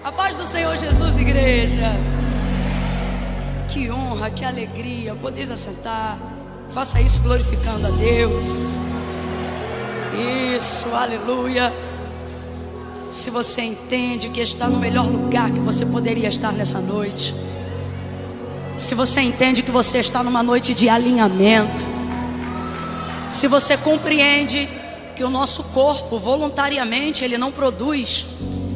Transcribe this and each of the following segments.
A paz do Senhor Jesus, igreja. Que honra, que alegria. Podeis assentar. Faça isso glorificando a Deus. Isso, aleluia. Se você entende que está no melhor lugar que você poderia estar nessa noite, se você entende que você está numa noite de alinhamento, se você compreende que o nosso corpo voluntariamente ele não produz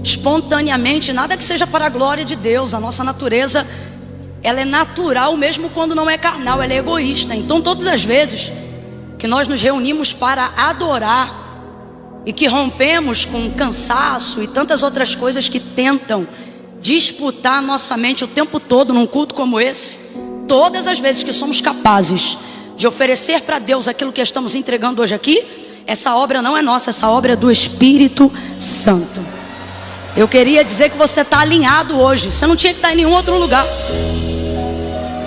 espontaneamente nada que seja para a glória de Deus. A nossa natureza, ela é natural mesmo quando não é carnal, ela é egoísta. Então todas as vezes que nós nos reunimos para adorar e que rompemos com cansaço e tantas outras coisas que tentam disputar nossa mente o tempo todo num culto como esse, todas as vezes que somos capazes de oferecer para Deus aquilo que estamos entregando hoje aqui, essa obra não é nossa, essa obra é do Espírito Santo. Eu queria dizer que você está alinhado hoje. Você não tinha que estar em nenhum outro lugar.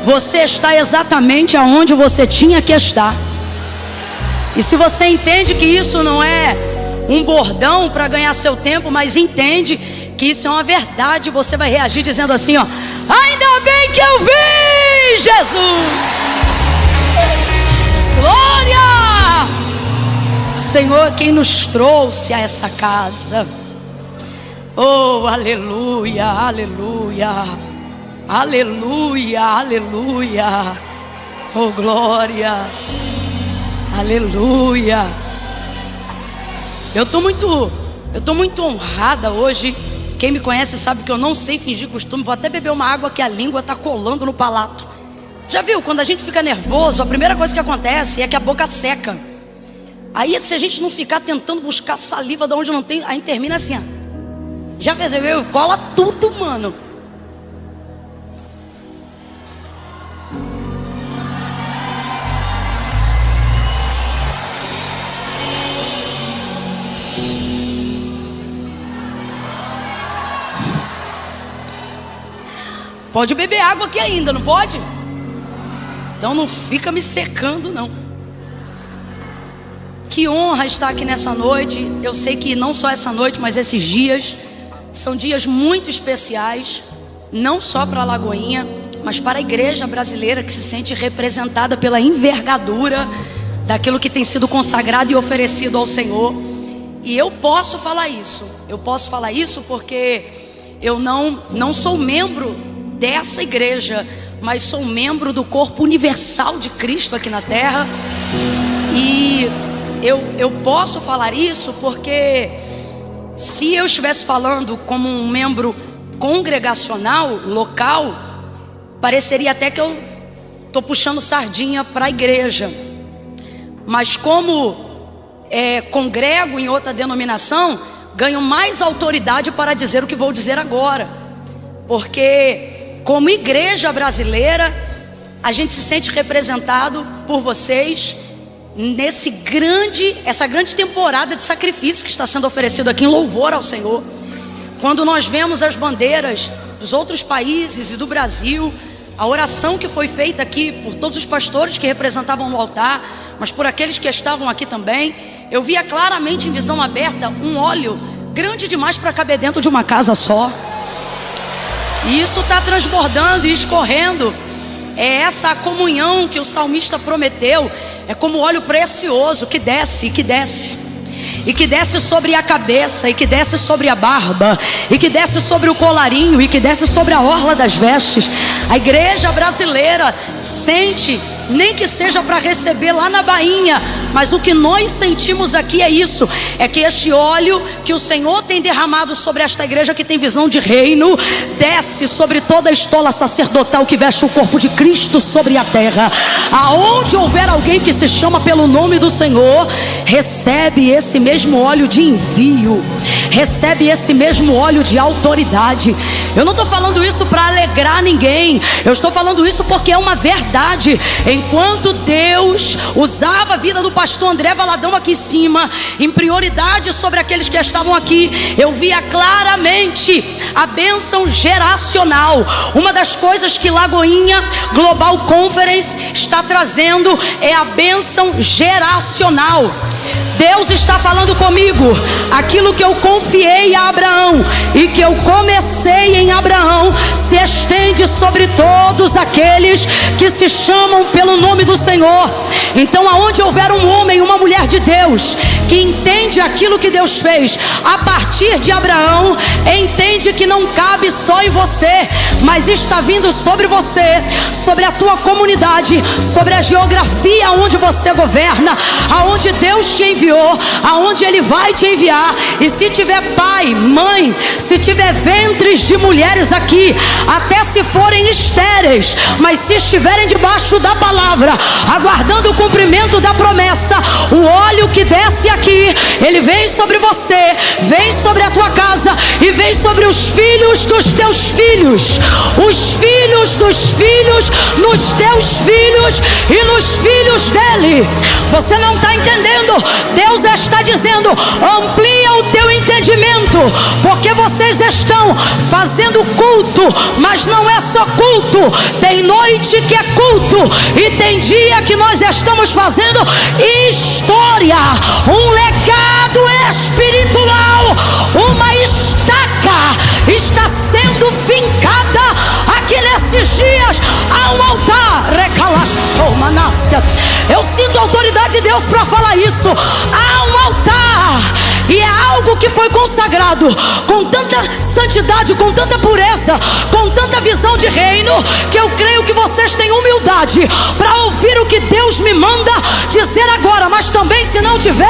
Você está exatamente aonde você tinha que estar. E se você entende que isso não é um bordão para ganhar seu tempo, mas entende que isso é uma verdade, você vai reagir dizendo assim, ó: ainda bem que eu vi Jesus. Glória! Senhor, quem nos trouxe a essa casa. Oh, aleluia, aleluia, aleluia, aleluia. Oh, glória, aleluia. Eu tô muito honrada hoje. Quem me conhece sabe que eu não sei fingir costume. Vou até beber uma água que a língua tá colando no palato. Já viu, quando a gente fica nervoso, a primeira coisa que acontece é que a boca seca. Aí se a gente não ficar tentando buscar saliva de onde não tem, aí termina assim, ó. Já percebeu? Cola tudo, mano. Pode beber água aqui ainda, não pode? Então não fica me secando, não. Que honra estar aqui nessa noite. Eu sei que não só essa noite, mas esses dias são dias muito especiais, não só para a Lagoinha, mas para a igreja brasileira que se sente representada pela envergadura daquilo que tem sido consagrado e oferecido ao Senhor. E eu posso falar isso porque eu não sou membro dessa igreja, mas sou membro do corpo universal de Cristo aqui na terra. E eu posso falar isso porque se eu estivesse falando como um membro congregacional, local, pareceria até que eu estou puxando sardinha para a igreja. Mas como congrego em outra denominação, ganho mais autoridade para dizer o que vou dizer agora. Porque como igreja brasileira, a gente se sente representado por vocês essa grande temporada de sacrifício que está sendo oferecido aqui em louvor ao Senhor. Quando nós vemos as bandeiras dos outros países e do Brasil, a oração que foi feita aqui por todos os pastores que representavam no altar, mas por aqueles que estavam aqui também, eu via claramente em visão aberta um óleo grande demais para caber dentro de uma casa só. E isso está transbordando e escorrendo. É essa a comunhão que o salmista prometeu. É como óleo precioso que desce, que desce, e que desce sobre a cabeça, e que desce sobre a barba, e que desce sobre o colarinho, e que desce sobre a orla das vestes. A igreja brasileira sente, nem que seja para receber lá na bainha, mas o que nós sentimos aqui é isso, é que este óleo que o Senhor tem derramado sobre esta igreja que tem visão de reino, desce sobre toda a estola sacerdotal que veste o corpo de Cristo sobre a terra. Aonde houver alguém que se chama pelo nome do Senhor, recebe esse mesmo óleo de envio, recebe esse mesmo óleo de autoridade. Eu não estou falando isso para alegrar ninguém, eu estou falando isso porque é uma verdade. Enquanto Deus usava a vida do pastor André Valadão aqui em cima, em prioridade sobre aqueles que estavam aqui, eu via claramente a bênção geracional. Uma das coisas que Lagoinha Global Conference está trazendo é a bênção geracional. Deus está falando comigo. Aquilo que eu confiei a Abraão e que eu comecei em Abraão se estende sobre todos aqueles que se chamam pelo nome do Senhor. Então, aonde houver um homem e uma mulher de Deus que entende aquilo que Deus fez a partir de Abraão, entende que não cabe só em você, mas está vindo sobre você, sobre a tua comunidade, sobre a geografia onde você governa, aonde Deus te enviou, aonde Ele vai te enviar. E se tiver pai, mãe, se tiver ventres de mulheres aqui, até se forem estéreis, mas se estiverem debaixo da palavra, aguardando o cumprimento da promessa, o óleo que desce aqui, ele vem sobre você, vem sobre a tua casa e vem sobre os filhos dos teus filhos, os filhos dos filhos, nos teus filhos e nos filhos dele. Você não está entendendo? Deus está dizendo: amplia o teu entendimento, porque vocês estão fazendo culto, mas não é só culto. Tem noite que é culto e tem dia que nós estamos fazendo história, um legado espiritual, uma estaca está sendo fincada aqui nesses dias. Há um altar, recalaçou Manácia. Eu sinto a autoridade de Deus para falar isso. Há um altar, e é algo que foi consagrado com tanta santidade, com tanta pureza, com tanta visão de reino, que eu creio que vocês têm humildade para ouvir o que Deus me manda dizer agora. Mas também, se não tiver,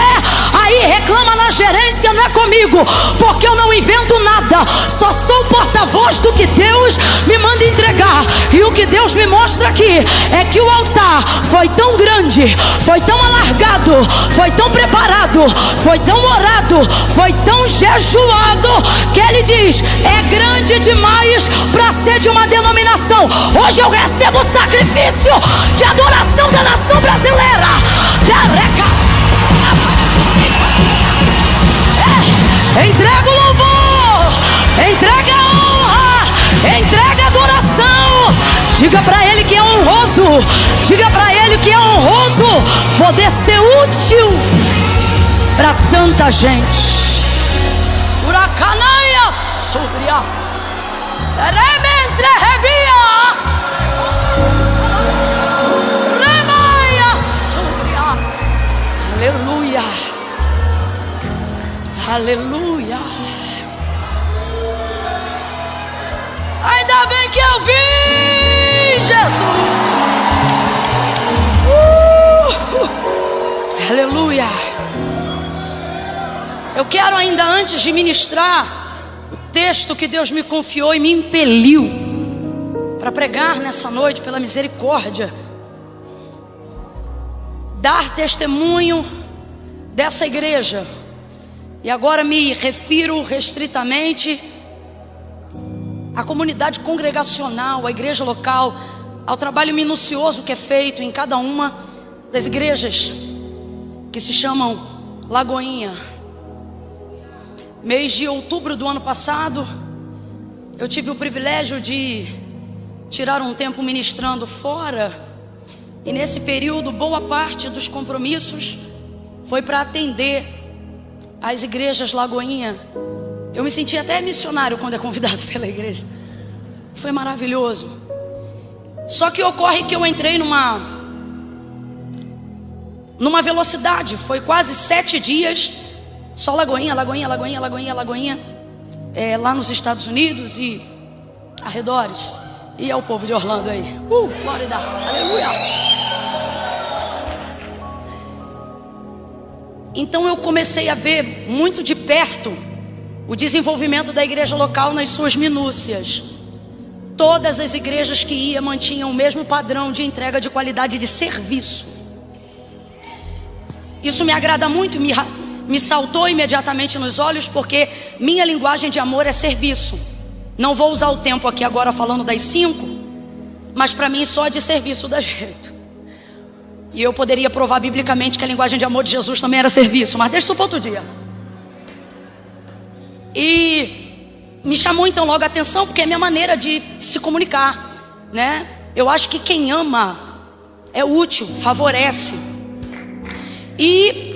aí reclama na gerência, não é comigo, porque eu não invento nada, só sou porta-voz do que Deus me manda entregar. E o que Deus me mostra aqui é que o altar foi tão grande, foi tão alargado, foi tão preparado, foi tão orado, foi tão jejuado, que ele diz: é grande demais para ser de uma denominação. Hoje eu recebo o sacrifício de adoração da nação brasileira. Entrega o louvor, entrega a honra, entrega a adoração. Diga para ele que é honroso, diga para ele que é honroso poder ser útil para tanta gente. Uracanaia sobria, rementre rebia, remaia sobria. Aleluia, aleluia. Ainda bem que eu vi Jesus. Aleluia. Eu quero, ainda antes de ministrar o texto que Deus me confiou e me impeliu para pregar nessa noite, pela misericórdia, dar testemunho dessa igreja. E agora me refiro restritamente à comunidade congregacional, à igreja local, ao trabalho minucioso que é feito em cada uma das igrejas que se chamam Lagoinha. Mês de outubro do ano passado, eu tive o privilégio de tirar um tempo ministrando fora. E nesse período, boa parte dos compromissos foi para atender as igrejas Lagoinha. Eu me senti até missionário quando é convidado pela igreja. Foi maravilhoso. Só que ocorre que eu entrei numa velocidade. Foi quase 7 dias, só Lagoinha, Lagoinha, Lagoinha, Lagoinha, Lagoinha, lá nos Estados Unidos e arredores. E é o povo de Orlando aí, Flórida, aleluia. Então eu comecei a ver muito de perto o desenvolvimento da igreja local nas suas minúcias. Todas as igrejas que ia mantinham o mesmo padrão de entrega de qualidade de serviço. Isso me agrada muito, me saltou imediatamente nos olhos, porque minha linguagem de amor é serviço. Não vou usar o tempo aqui agora falando das 5, mas para mim só de serviço dá jeito. E eu poderia provar biblicamente que a linguagem de amor de Jesus também era serviço, mas deixa isso para outro dia. E me chamou então logo a atenção, porque é a minha maneira de se comunicar, né? Eu acho que quem ama é útil, favorece. E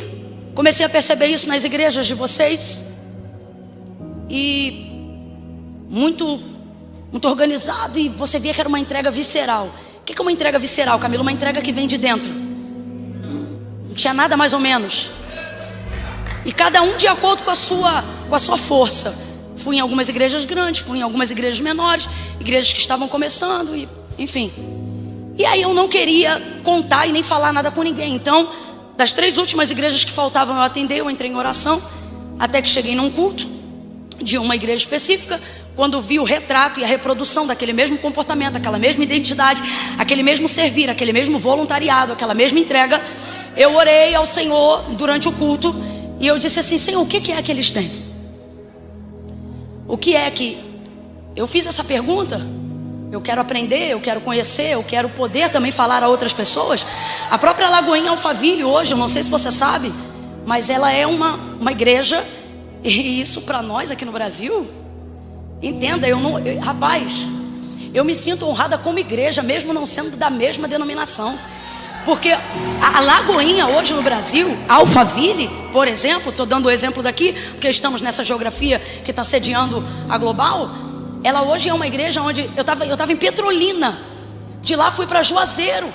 Comecei a perceber isso nas igrejas de vocês. E muito organizado. E você via que era uma entrega visceral. O que é uma entrega visceral, Camila? Uma entrega que vem de dentro. Não tinha nada mais ou menos. E cada um de acordo com a sua força. Fui em algumas igrejas grandes, fui em algumas igrejas menores, igrejas que estavam começando, e, enfim. E aí eu não queria contar e nem falar nada com ninguém. Então, das 3 últimas igrejas que faltavam eu atender, eu entrei em oração, até que cheguei num culto de uma igreja específica, quando vi o retrato e a reprodução daquele mesmo comportamento, aquela mesma identidade, aquele mesmo servir, aquele mesmo voluntariado, aquela mesma entrega, eu orei ao Senhor durante o culto, e eu disse assim: Senhor, o que é que eles têm? O que é que... Eu fiz essa pergunta. Eu quero aprender, eu quero conhecer, eu quero poder também falar a outras pessoas. A própria Lagoinha Alphaville hoje, eu não sei se você sabe, mas ela é uma igreja. E isso para nós aqui no Brasil, entenda, rapaz, eu me sinto honrada como igreja, mesmo não sendo da mesma denominação. Porque a Lagoinha hoje no Brasil, Alphaville, por exemplo, estou dando o exemplo daqui, porque estamos nessa geografia que está sediando a Global. Ela hoje é uma igreja onde eu estava em Petrolina, de lá fui para Juazeiro.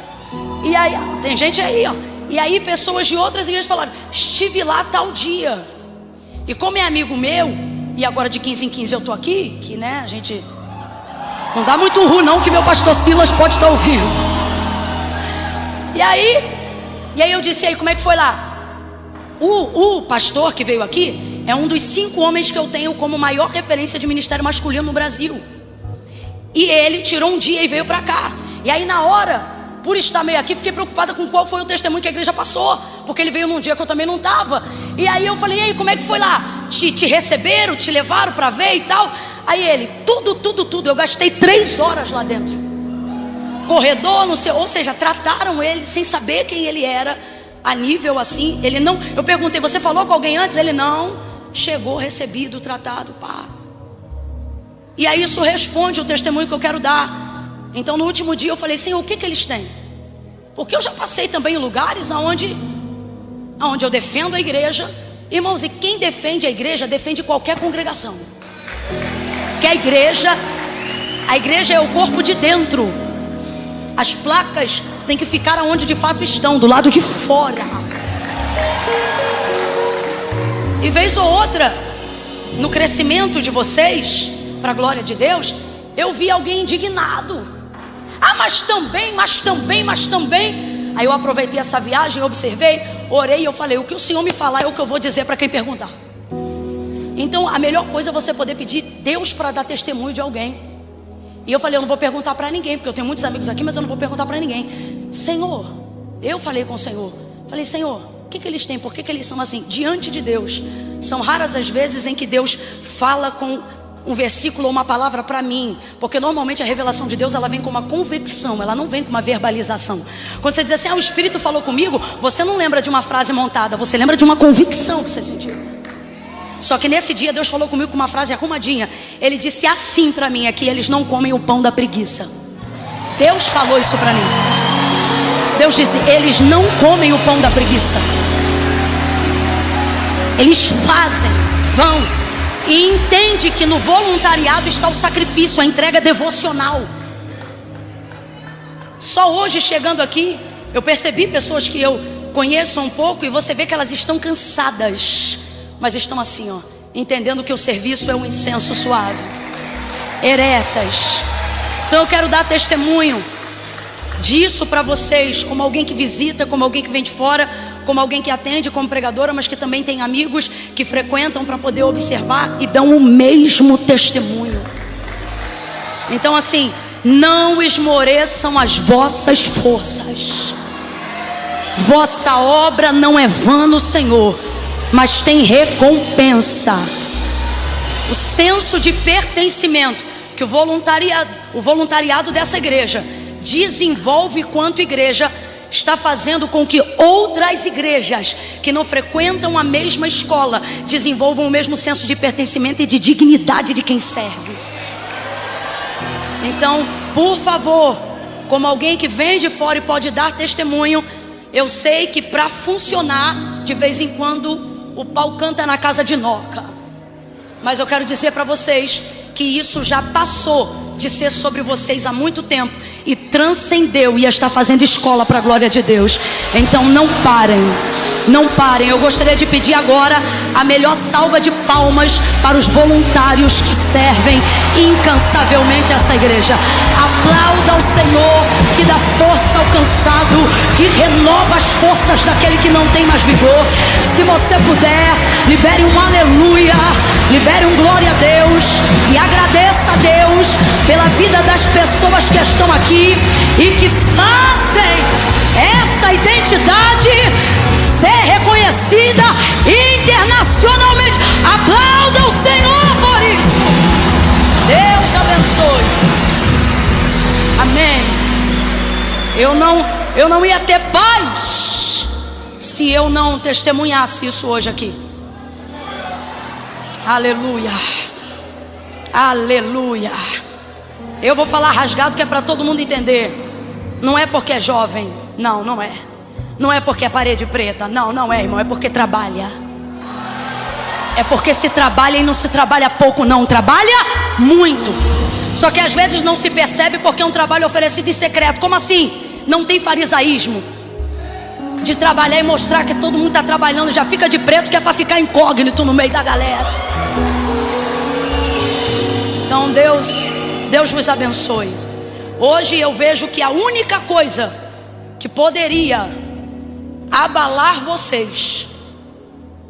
E aí, tem gente aí, ó. E aí pessoas de outras igrejas falaram: estive lá tal dia. E como é amigo meu, e agora de 15 em 15 eu estou aqui, que né, a gente não dá muito ruim não, que meu pastor Silas pode estar ouvindo. E aí eu disse: e aí, como é que foi lá? O pastor que veio aqui é um dos 5 homens que eu tenho como maior referência de ministério masculino no Brasil. E ele tirou um dia e veio para cá. E aí na hora, por estar meio aqui, fiquei preocupada com qual foi o testemunho que a igreja passou, porque ele veio num dia que eu também não estava. E aí eu falei: e aí, como é que foi lá? Te receberam, te levaram para ver e tal? Aí ele: tudo. Eu gastei 3 horas lá dentro. Corredor, não sei, ou seja, trataram ele sem saber quem ele era, a nível assim. Ele não, eu perguntei: você falou com alguém antes? Ele: não. Chegou, recebido, tratado, pá. E aí isso responde o testemunho que eu quero dar. Então no último dia eu falei: Senhor, o que eles têm? Porque eu já passei também em lugares onde eu defendo a igreja. Irmãos, e quem defende a igreja defende qualquer congregação. Que a igreja é o corpo de dentro. As placas têm que ficar onde de fato estão, do lado de fora. E vez ou outra, no crescimento de vocês, para a glória de Deus, eu vi alguém indignado. Ah, mas também. Aí eu aproveitei essa viagem, observei, orei e eu falei: o que o Senhor me falar é o que eu vou dizer para quem perguntar. Então a melhor coisa é você poder pedir Deus para dar testemunho de alguém. E eu falei: eu não vou perguntar para ninguém, porque eu tenho muitos amigos aqui, mas eu não vou perguntar para ninguém. Senhor, eu falei com o Senhor, falei: Senhor, o que eles têm? Por que eles são assim? Diante de Deus, são raras as vezes em que Deus fala com um versículo ou uma palavra para mim, porque normalmente a revelação de Deus, ela vem com uma convicção, ela não vem com uma verbalização. Quando você diz assim: o Espírito falou comigo, você não lembra de uma frase montada, você lembra de uma convicção que você sentiu. Só que nesse dia Deus falou comigo com uma frase arrumadinha. Ele disse assim para mim: é que eles não comem o pão da preguiça. Deus falou isso para mim. Deus disse: eles não comem o pão da preguiça. Eles fazem, vão. E entende que no voluntariado está o sacrifício, a entrega devocional. Só hoje chegando aqui, eu percebi pessoas que eu conheço um pouco, e você vê que elas estão cansadas, mas estão assim, ó, entendendo que o serviço é um incenso suave, eretas. Então eu quero dar testemunho disso para vocês, como alguém que visita, como alguém que vem de fora, como alguém que atende como pregadora, mas que também tem amigos que frequentam para poder observar e dão o mesmo testemunho. Então assim, não esmoreçam as vossas forças. Vossa obra não é vã no Senhor, mas tem recompensa. O senso de pertencimento que o voluntariado dessa igreja desenvolve quanto igreja, está fazendo com que outras igrejas que não frequentam a mesma escola desenvolvam o mesmo senso de pertencimento e de dignidade de quem serve. Então, por favor, como alguém que vem de fora e pode dar testemunho, eu sei que para funcionar de vez em quando o pau canta na casa de Noca. Mas eu quero dizer para vocês que isso já passou de ser sobre vocês há muito tempo e transcendeu e está fazendo escola para a glória de Deus. Então não parem, não parem. Eu gostaria de pedir agora a melhor salva de palmas para os voluntários que servem incansavelmente essa igreja. Aplauda ao Senhor que dá força ao cansado, que renova as forças daquele que não tem mais vigor. Se você puder, libere um aleluia, libere um glória a Deus e agradeça a Deus pela vida das pessoas que estão aqui e que fazem essa identidade ser reconhecida internacionalmente. Aplauda o Senhor por isso. Deus abençoe. Amém. Eu não ia ter paz se eu não testemunhasse isso hoje aqui. Aleluia. Aleluia. Eu vou falar rasgado que é para todo mundo entender. Não é porque é jovem. Não, não é. Não é porque é parede preta. Não, não é, irmão. É porque trabalha. É porque se trabalha e não se trabalha pouco, não. Trabalha muito. Só que às vezes não se percebe porque é um trabalho oferecido em secreto. Como assim? Não tem farisaísmo de trabalhar e mostrar que todo mundo está trabalhando. Já fica de preto que é para ficar incógnito no meio da galera. Então Deus vos abençoe. Hoje eu vejo que a única coisa que poderia abalar vocês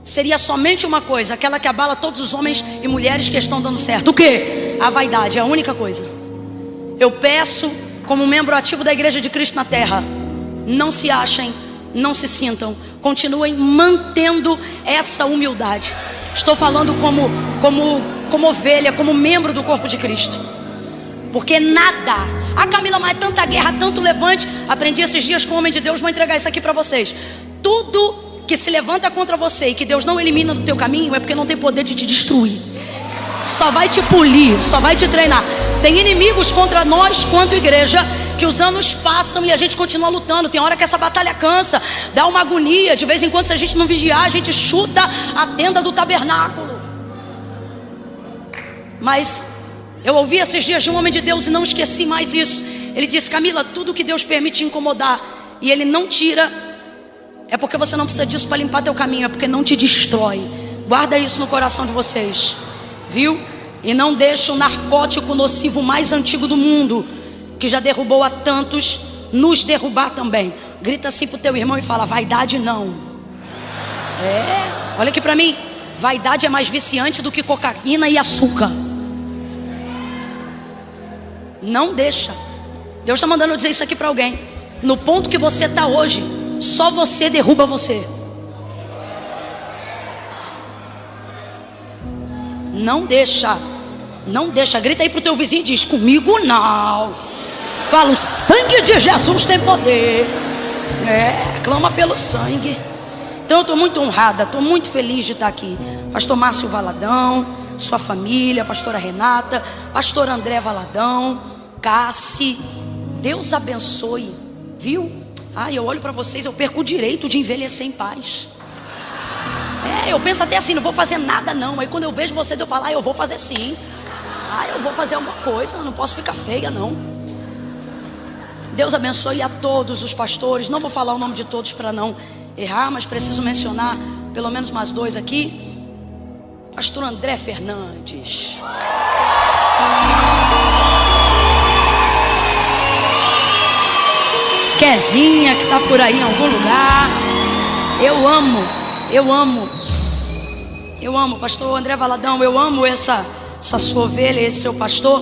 seria somente uma coisa, aquela que abala todos os homens e mulheres que estão dando certo. O quê? A vaidade, é a única coisa. Eu peço, como membro ativo da Igreja de Cristo na Terra, não se achem, não se sintam, continuem mantendo essa humildade. Estou falando como ovelha, como membro do corpo de Cristo. Porque nada, Camila, mas é tanta guerra, tanto levante. Aprendi esses dias com o homem de Deus, vou entregar isso aqui para vocês. Tudo que se levanta contra você e que Deus não elimina do teu caminho é porque não tem poder de te destruir. Só vai te polir, só vai te treinar. Tem inimigos contra nós quanto igreja que os anos passam e a gente continua lutando. Tem hora que essa batalha cansa, dá uma agonia. De vez em quando, se a gente não vigiar, a gente chuta a tenda do tabernáculo. Mas eu ouvi esses dias de um homem de Deus e não esqueci mais isso. Ele disse: Camila, tudo que Deus permite incomodar e Ele não tira, é porque você não precisa disso para limpar teu caminho, é porque não te destrói. Guarda isso no coração de vocês, viu? E não deixa o narcótico nocivo mais antigo do mundo, que já derrubou a tantos, nos derrubar também. Grita assim pro teu irmão e fala: vaidade não. Olha aqui para mim. Vaidade é mais viciante do que cocaína e açúcar. Não deixa. Deus está mandando eu dizer isso aqui para alguém. No ponto que você está hoje, só você derruba você. Não deixa. Não deixa. Grita aí pro teu vizinho e diz: comigo não. Fala: o sangue de Jesus tem poder. Clama pelo sangue. Então eu estou muito honrada, estou muito feliz de estar aqui. Pastor Márcio Valadão, sua família, pastora Renata, pastor André Valadão, Cassi, Deus abençoe, viu? Eu olho para vocês, eu perco o direito de envelhecer em paz. Eu penso até assim, não vou fazer nada não. Aí quando eu vejo vocês, eu falo: eu vou fazer sim. Eu vou fazer alguma coisa, não posso ficar feia não. Deus abençoe a todos os pastores. Não vou falar o nome de todos para não errar, mas preciso mencionar pelo menos mais dois aqui. Pastor André Fernandes, Quezinha, que está por aí em algum lugar. Eu amo, pastor André Valadão. Eu amo essa sua ovelha, esse seu pastor,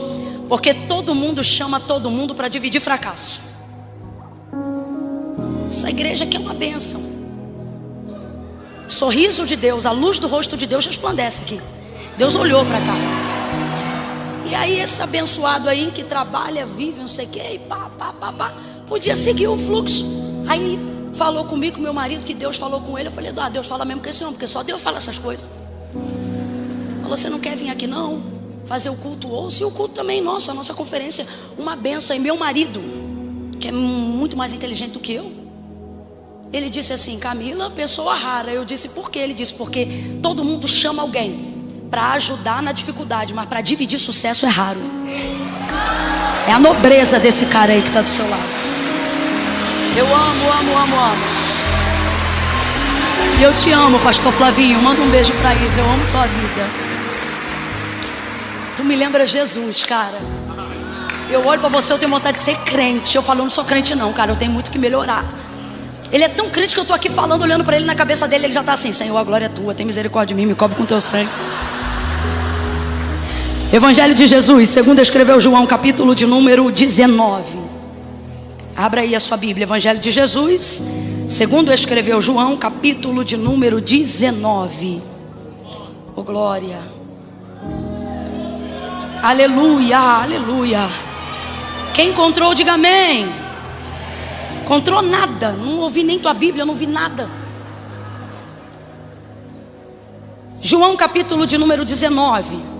porque todo mundo chama todo mundo para dividir fracasso. Essa igreja aqui é uma bênção. Sorriso de Deus, a luz do rosto de Deus resplandece aqui. Deus olhou para cá. E aí esse abençoado aí que trabalha, vive, não sei o que, e podia seguir o fluxo. Aí falou comigo, com meu marido, que Deus falou com ele. Eu falei: Deus fala mesmo com esse homem, porque só Deus fala essas coisas. Falou: você não quer vir aqui não? Fazer o culto? Ouça, e o culto também, a nossa conferência, uma benção. E meu marido, que é muito mais inteligente do que eu, Ele disse assim: Camila, pessoa rara. Eu disse: por quê? Ele disse: porque todo mundo chama alguém para ajudar na dificuldade, mas para dividir sucesso é raro. É a nobreza desse cara aí que está do seu lado. Eu amo. E eu te amo, pastor Flavinho. Manda um beijo para Isa. Eu amo sua vida. Tu me lembra Jesus, cara. Eu olho para você, eu tenho vontade de ser crente. Eu falo: eu não sou crente não, cara, eu tenho muito que melhorar. Ele é tão crente que eu tô aqui falando, olhando para ele, na cabeça dele ele já tá assim: Senhor, a glória é tua, tem misericórdia de mim, me cobre com teu sangue. Evangelho de Jesus, segundo escreveu João, capítulo de número 19. Abra aí a sua Bíblia. Evangelho de Jesus, segundo escreveu João, capítulo de número 19. Oh glória. Aleluia, aleluia. Quem encontrou, diga amém. Encontrou nada, não ouvi nem tua Bíblia, não vi nada. João capítulo de número 19,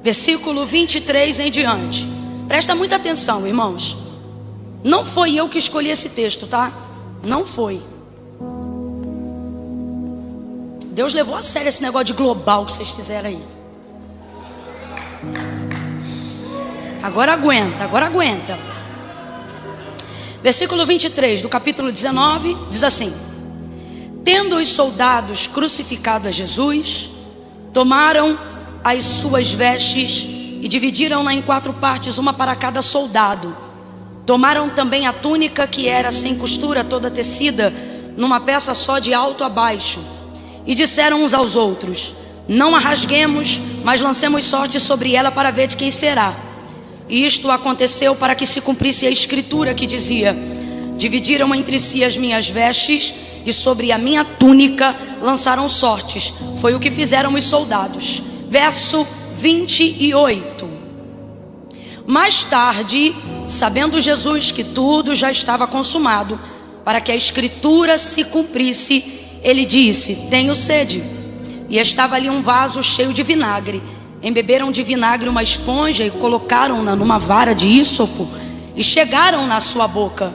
versículo 23 em diante. Presta muita atenção, irmãos. Não foi eu que escolhi esse texto, tá? Não foi. Deus levou a sério esse negócio de global que vocês fizeram aí. Agora aguenta. Versículo 23 do capítulo 19 diz assim: tendo os soldados crucificado a Jesus, tomaram as suas vestes e dividiram-na em 4 partes, uma para cada soldado. Tomaram também a túnica, que era sem costura, toda tecida numa peça só de alto a baixo, e disseram uns aos outros: não a rasguemos, mas lancemos sorte sobre ela para ver de quem será. E isto aconteceu para que se cumprisse a escritura que dizia: dividiram entre si as minhas vestes, e sobre a minha túnica lançaram sortes. Foi o que fizeram os soldados. Verso 28. Mais tarde, sabendo Jesus que tudo já estava consumado, para que a escritura se cumprisse, ele disse: tenho sede. E estava ali um vaso cheio de vinagre. Embeberam de vinagre uma esponja e colocaram-na numa vara de ísopo e chegaram na sua boca.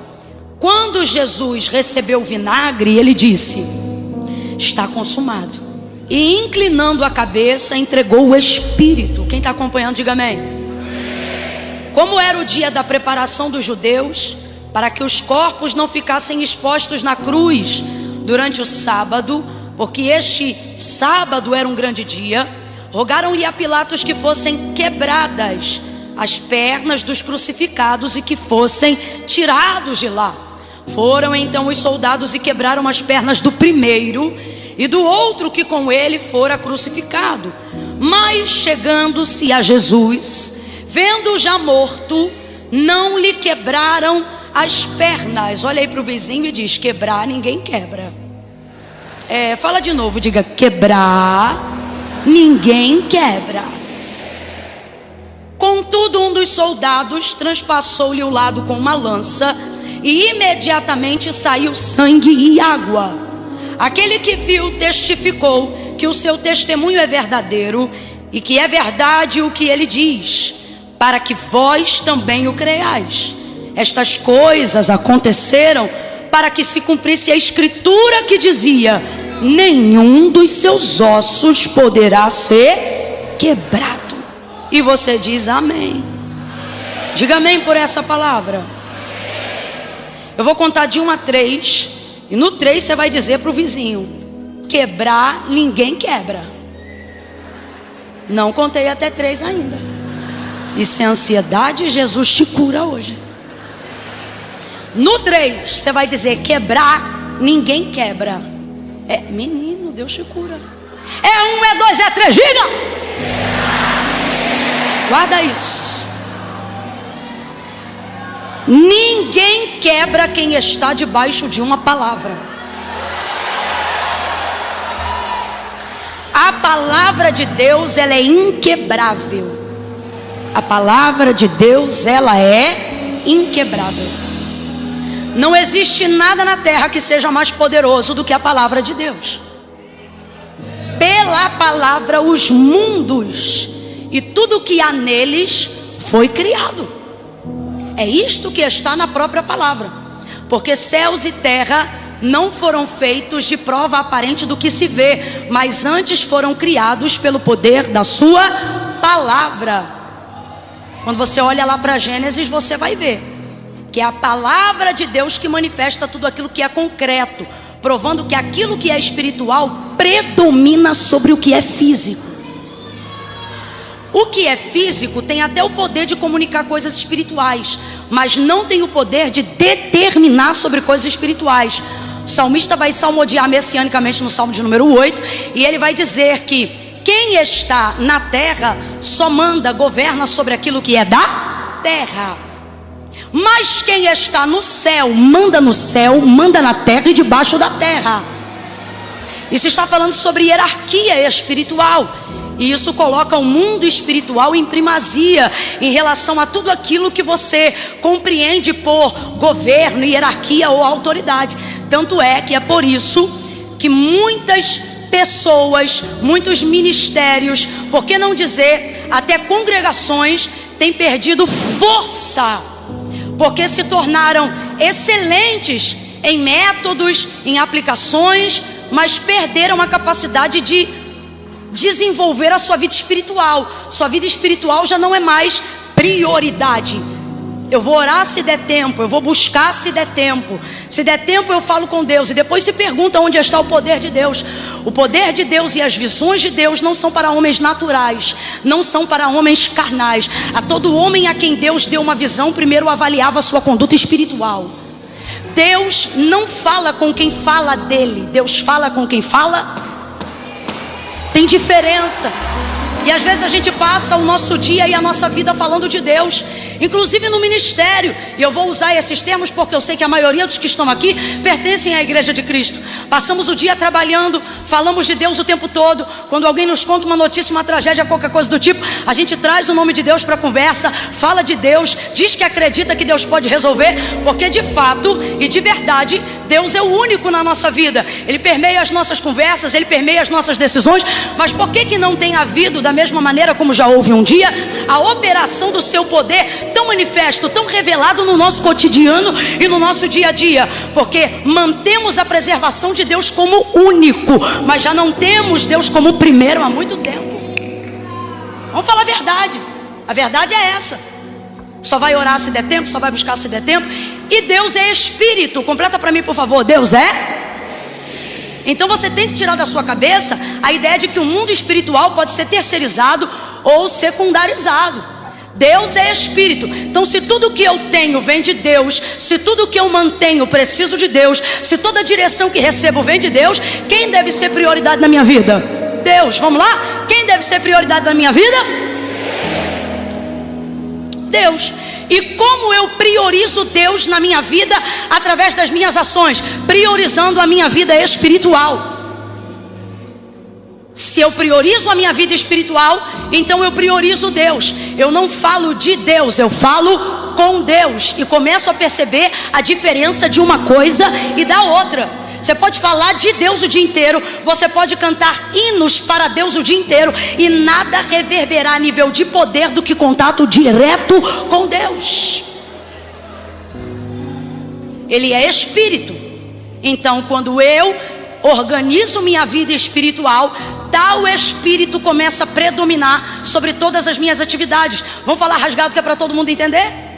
Quando Jesus recebeu o vinagre, ele disse: está consumado. E inclinando a cabeça, entregou o Espírito. Quem está acompanhando, diga amém. Como era o dia da preparação dos judeus, para que os corpos não ficassem expostos na cruz durante o sábado, porque este sábado era um grande dia, rogaram-lhe a Pilatos que fossem quebradas as pernas dos crucificados e que fossem tirados de lá. Foram então os soldados e quebraram as pernas do primeiro e do outro que com ele fora crucificado. Mas chegando-se a Jesus, vendo-o já morto, não lhe quebraram as pernas. Olha aí para o vizinho e diz: quebrar ninguém quebra. Fala de novo, diga: quebrar ninguém quebra. Contudo, um dos soldados transpassou-lhe o lado com uma lança, e imediatamente saiu sangue e água. Aquele que viu testificou que o seu testemunho é verdadeiro, e que é verdade o que ele diz, para que vós também o creiais. Estas coisas aconteceram para que se cumprisse a escritura que dizia: nenhum dos seus ossos poderá ser quebrado. E você diz amém. Diga amém por essa palavra. Eu vou contar de 1 a 3, e no 3 você vai dizer para o vizinho: quebrar ninguém quebra. Não contei até 3 ainda. E se a ansiedade, Jesus te cura hoje. No 3 você vai dizer: quebrar ninguém quebra. Menino, Deus te cura. 1, 2, 3, diga. Guarda isso. Ninguém quebra quem está debaixo de uma palavra. A palavra de Deus, ela é inquebrável. A palavra de Deus, ela é inquebrável. Não existe nada na terra que seja mais poderoso do que a palavra de Deus. Pela palavra os mundos e tudo que há neles foi criado. É isto que está na própria palavra. Porque céus e terra não foram feitos de prova aparente do que se vê, mas antes foram criados pelo poder da sua palavra. Quando você olha lá para Gênesis, você vai ver que é a palavra de Deus que manifesta tudo aquilo que é concreto, provando que aquilo que é espiritual predomina sobre o que é físico. O que é físico tem até o poder de comunicar coisas espirituais, mas não tem o poder de determinar sobre coisas espirituais. O salmista vai salmodiar messianicamente no salmo de número 8, e ele vai dizer que quem está na terra só manda, governa sobre aquilo que é da terra. Mas quem está no céu, manda na terra e debaixo da terra. Isso está falando sobre hierarquia espiritual. E isso coloca o mundo espiritual em primazia em relação a tudo aquilo que você compreende por governo, hierarquia ou autoridade. Tanto é que é por isso que muitas pessoas, muitos ministérios, por que não dizer até congregações, têm perdido força, porque se tornaram excelentes em métodos, em aplicações, mas perderam a capacidade de desenvolver a sua vida espiritual. Sua vida espiritual já não é mais prioridade. Eu vou orar se der tempo, eu vou buscar se der tempo. Se der tempo eu falo com Deus. E depois se pergunta onde está o poder de Deus. O poder de Deus e as visões de Deus não são para homens naturais, não são para homens carnais. A todo homem a quem Deus deu uma visão, primeiro avaliava a sua conduta espiritual. Deus não fala com quem fala dele, Deus fala com quem fala. Tem diferença. E às vezes a gente passa o nosso dia e a nossa vida falando de Deus, inclusive no ministério. E eu vou usar esses termos porque eu sei que a maioria dos que estão aqui pertencem à Igreja de Cristo. Passamos o dia trabalhando, falamos de Deus o tempo todo. Quando alguém nos conta uma notícia, uma tragédia, qualquer coisa do tipo, a gente traz o nome de Deus para a conversa, fala de Deus, diz que acredita que Deus pode resolver, porque de fato e de verdade Deus é o único na nossa vida. Ele permeia as nossas conversas, Ele permeia as nossas decisões. Mas por que não tem havido, da mesma maneira como já houve um dia, a operação do seu poder tão manifesto, tão revelado no nosso cotidiano e no nosso dia a dia? Porque mantemos a preservação de Deus como único, mas já não temos Deus como primeiro há muito tempo. Vamos falar a verdade. A verdade é essa. Só vai orar se der tempo, só vai buscar se der tempo. E Deus é espírito. Completa para mim, por favor. Deus é? Então você tem que tirar da sua cabeça a ideia de que o mundo espiritual pode ser terceirizado ou secundarizado. Deus é espírito. Então se tudo que eu tenho vem de Deus, se tudo que eu mantenho preciso de Deus, se toda a direção que recebo vem de Deus, quem deve ser prioridade na minha vida? Deus. Vamos lá? Quem deve ser prioridade na minha vida? Deus. E como eu priorizo Deus na minha vida? Através das minhas ações, priorizando a minha vida espiritual. Se eu priorizo a minha vida espiritual, então eu priorizo Deus. Eu não falo de Deus, eu falo com Deus. E começo a perceber a diferença de uma coisa e da outra. Você pode falar de Deus o dia inteiro, você pode cantar hinos para Deus o dia inteiro, e nada reverberará a nível de poder do que contato direto com Deus. Ele é espírito. Então quando eu organizo minha vida espiritual, tal espírito começa a predominar sobre todas as minhas atividades. Vamos falar rasgado que é para todo mundo entender?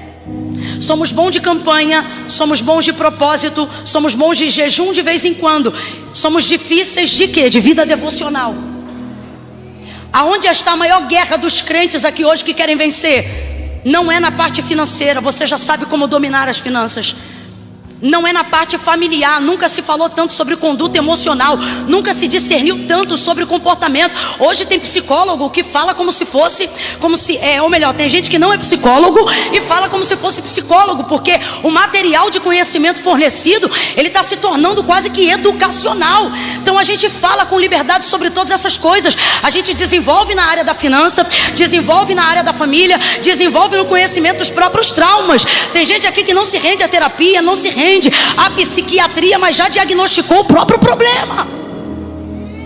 Somos bons de campanha, somos bons de propósito, somos bons de jejum de vez em quando. Somos difíceis de quê? De vida devocional. Aonde está a maior guerra dos crentes aqui hoje que querem vencer? Não é na parte financeira, você já sabe como dominar as finanças. Não é na parte familiar, nunca se falou tanto sobre conduta emocional, nunca se discerniu tanto sobre comportamento. Hoje tem psicólogo que fala como se fosse, ou melhor, tem gente que não é psicólogo e fala como se fosse psicólogo, porque o material de conhecimento fornecido, ele está se tornando quase que educacional. Então a gente fala com liberdade sobre todas essas coisas. A gente desenvolve na área da finança, desenvolve na área da família, desenvolve no conhecimento dos próprios traumas. Tem gente aqui que não se rende à terapia, não se rende à psiquiatria, mas já diagnosticou o próprio problema.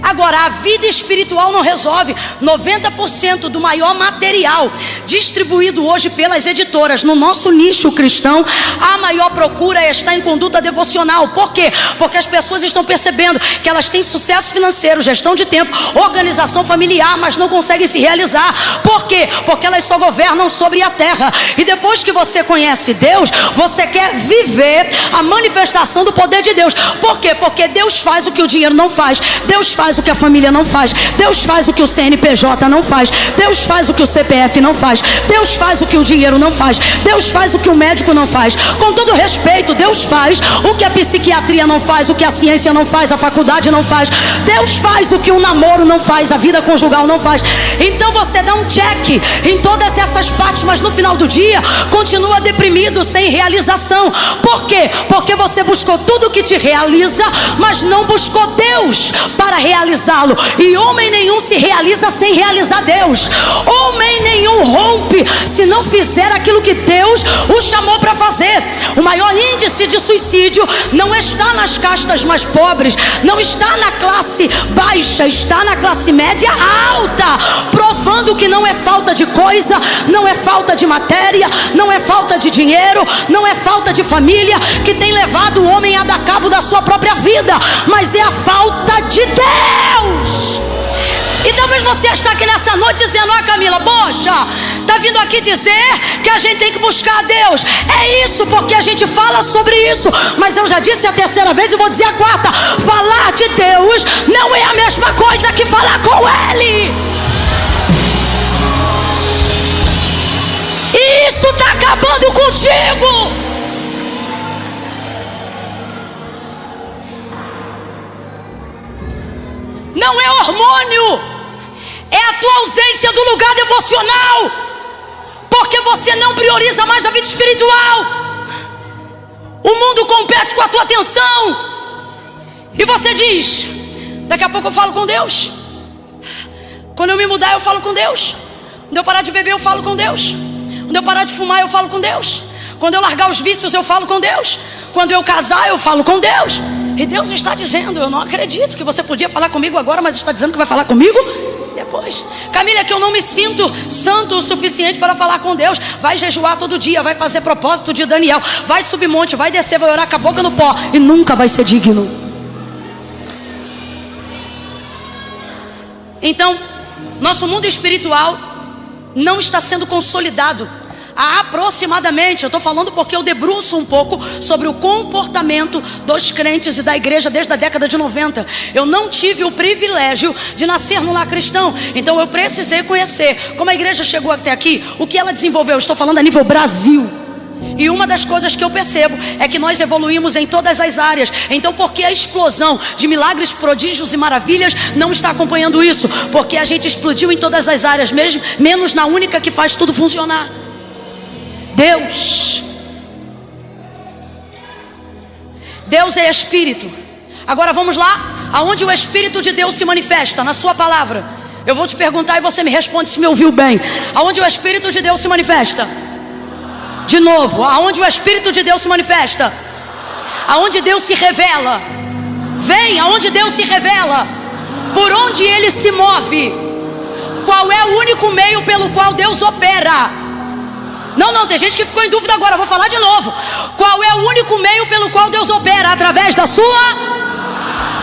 Agora, a vida espiritual não resolve. 90% do maior material distribuído hoje pelas editoras no nosso nicho cristão, a maior procura está em conduta devocional. Por quê? Porque as pessoas estão percebendo que elas têm sucesso financeiro, gestão de tempo, organização familiar, mas não conseguem se realizar. Por quê? Porque elas só governam sobre a terra. E depois que você conhece Deus, você quer viver a manifestação do poder de Deus. Por quê? Porque Deus faz o que o dinheiro não faz. Deus faz o que a família não faz. Deus faz o que o CNPJ não faz. Deus faz o que o CPF não faz. Deus faz o que o dinheiro não faz. Deus faz o que o médico não faz. Com todo respeito, Deus faz o que a psiquiatria não faz, o que a ciência não faz, a faculdade não faz. Deus faz o que o namoro não faz, a vida conjugal não faz. Então você dá um check em todas essas partes, mas no final do dia continua deprimido, sem realização. Por quê? Porque você buscou tudo que te realiza, mas não buscou Deus para realizá-lo. E homem nenhum se realiza sem realizar Deus. Homem nenhum rompe se não fizer aquilo que Deus o chamou para fazer. O maior índice de suicídio não está nas castas mais pobres, não está na classe baixa, está na classe média alta, provando que não é falta de coisa, não é falta de matéria, não é falta de dinheiro, não é falta de família que tem levado o homem a dar cabo da sua própria vida, mas é a falta de Deus. E talvez você está aqui nessa noite dizendo: ó, Camila, poxa, está vindo aqui dizer que a gente tem que buscar a Deus. É isso, porque a gente fala sobre isso, mas eu já disse a terceira vez e vou dizer a quarta: falar de Deus não é a mesma coisa que falar com Ele. E isso está acabando contigo. Não é hormônio, é a tua ausência do lugar devocional, porque você não prioriza mais a vida espiritual. O mundo compete com a tua atenção, e você diz: daqui a pouco eu falo com Deus. Quando eu me mudar eu falo com Deus. Quando eu parar de beber eu falo com Deus. Quando eu parar de fumar eu falo com Deus. Quando eu largar os vícios eu falo com Deus. Quando eu casar eu falo com Deus. E Deus está dizendo: eu não acredito que você podia falar comigo agora, mas está dizendo que vai falar comigo depois. Camila, é que eu não me sinto santo o suficiente para falar com Deus. Vai jejuar todo dia, vai fazer propósito de Daniel, vai subir monte, vai descer, vai orar com a boca no pó, e nunca vai ser digno. Então, nosso mundo espiritual não está sendo consolidado. Há aproximadamente, eu estou falando porque eu debruço um pouco sobre o comportamento dos crentes e da igreja desde a década de 90. Eu não tive o privilégio de nascer no lar cristão, então eu precisei conhecer como a igreja chegou até aqui, o que ela desenvolveu. Eu estou falando a nível Brasil. E uma das coisas que eu percebo é que nós evoluímos em todas as áreas. Então por que a explosão de milagres, prodígios e maravilhas não está acompanhando isso? Porque a gente explodiu em todas as áreas, mesmo, menos na única que faz tudo funcionar: Deus. Deus é Espírito. Agora vamos lá, aonde o Espírito de Deus se manifesta? Na sua palavra. Eu vou te perguntar e você me responde se me ouviu bem. Aonde o Espírito de Deus se manifesta? De novo, aonde o Espírito de Deus se manifesta? Aonde Deus se revela? Vem, aonde Deus se revela? Por onde Ele se move? Qual é o único meio pelo qual Deus opera? Não, tem gente que ficou em dúvida agora, eu vou falar de novo. Qual é o único meio pelo qual Deus opera? Através da sua...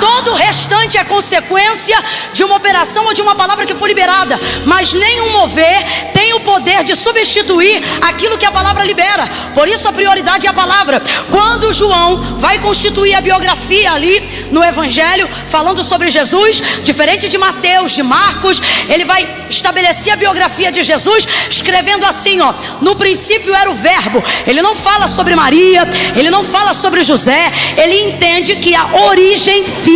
Todo o restante é consequência de uma operação ou de uma palavra que foi liberada. Mas nenhum mover tem o poder de substituir aquilo que a palavra libera. Por isso a prioridade é a palavra. Quando João vai constituir a biografia ali no Evangelho, falando sobre Jesus, diferente de Mateus, de Marcos, ele vai estabelecer a biografia de Jesus escrevendo assim, ó: no princípio era o verbo. Ele não fala sobre Maria, ele não fala sobre José. Ele entende que a origem física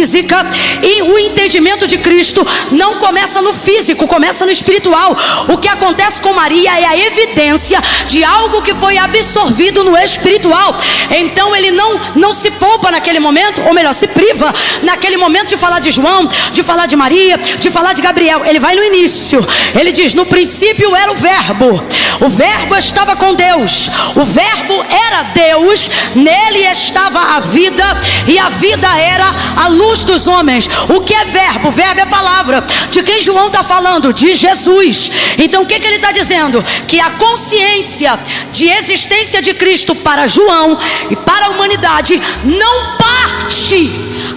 e o entendimento de Cristo não começa no físico, começa no espiritual. O que acontece com Maria é a evidência de algo que foi absorvido no espiritual. Então ele não se poupa naquele momento, ou melhor, se priva naquele momento de falar de João, de falar de Maria, de falar de Gabriel. Ele vai no início, ele diz: no princípio era o verbo. O verbo estava com Deus, o verbo era Deus, nele estava a vida, e a vida era a luz dos homens. O que é verbo? Verbo é palavra. De quem João está falando? De Jesus. Então o que ele está dizendo? Que a consciência de existência de Cristo para João e para a humanidade não parte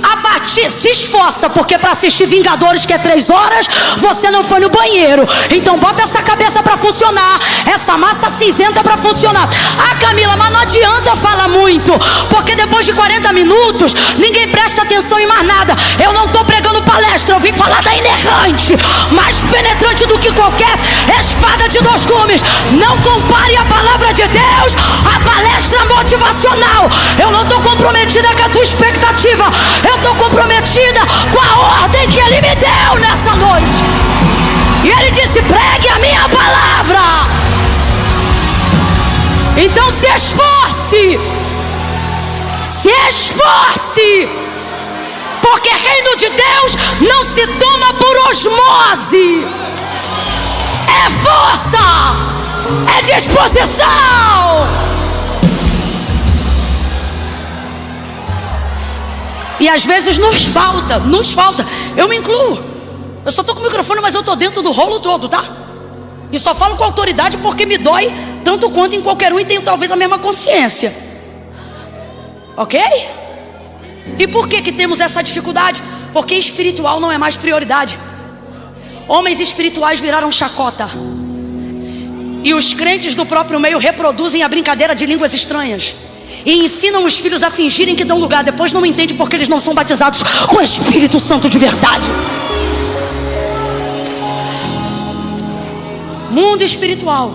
a partir, se esforça, porque para assistir Vingadores, que é 3 horas, você não foi no banheiro. Então bota essa cabeça para funcionar, essa massa cinzenta para funcionar. Ah, Camila, mas não adianta falar muito, porque depois de 40 minutos ninguém presta atenção em mais nada. Eu não estou pregando palestra, eu vim falar da inerrante, mais penetrante do que qualquer espada de 2 gumes. Não compare a palavra de Deus à palestra motivacional. Eu não estou comprometida com a tua expectativa, eu estou comprometida com a ordem que Ele me deu nessa noite. E Ele disse: pregue a minha palavra. Então se esforce, porque reino de Deus não se toma por osmose. É força, é disposição. E às vezes nos falta. Eu me incluo. Eu só estou com o microfone, mas eu estou dentro do rolo todo, tá? E só falo com autoridade porque me dói tanto quanto em qualquer um e tenho talvez a mesma consciência. Ok? E por que temos essa dificuldade? Porque espiritual não é mais prioridade. Homens espirituais viraram chacota. E os crentes do próprio meio reproduzem a brincadeira de línguas estranhas e ensinam os filhos a fingirem que dão lugar. Depois não entendem porque eles não são batizados com o Espírito Santo de verdade. Mundo espiritual,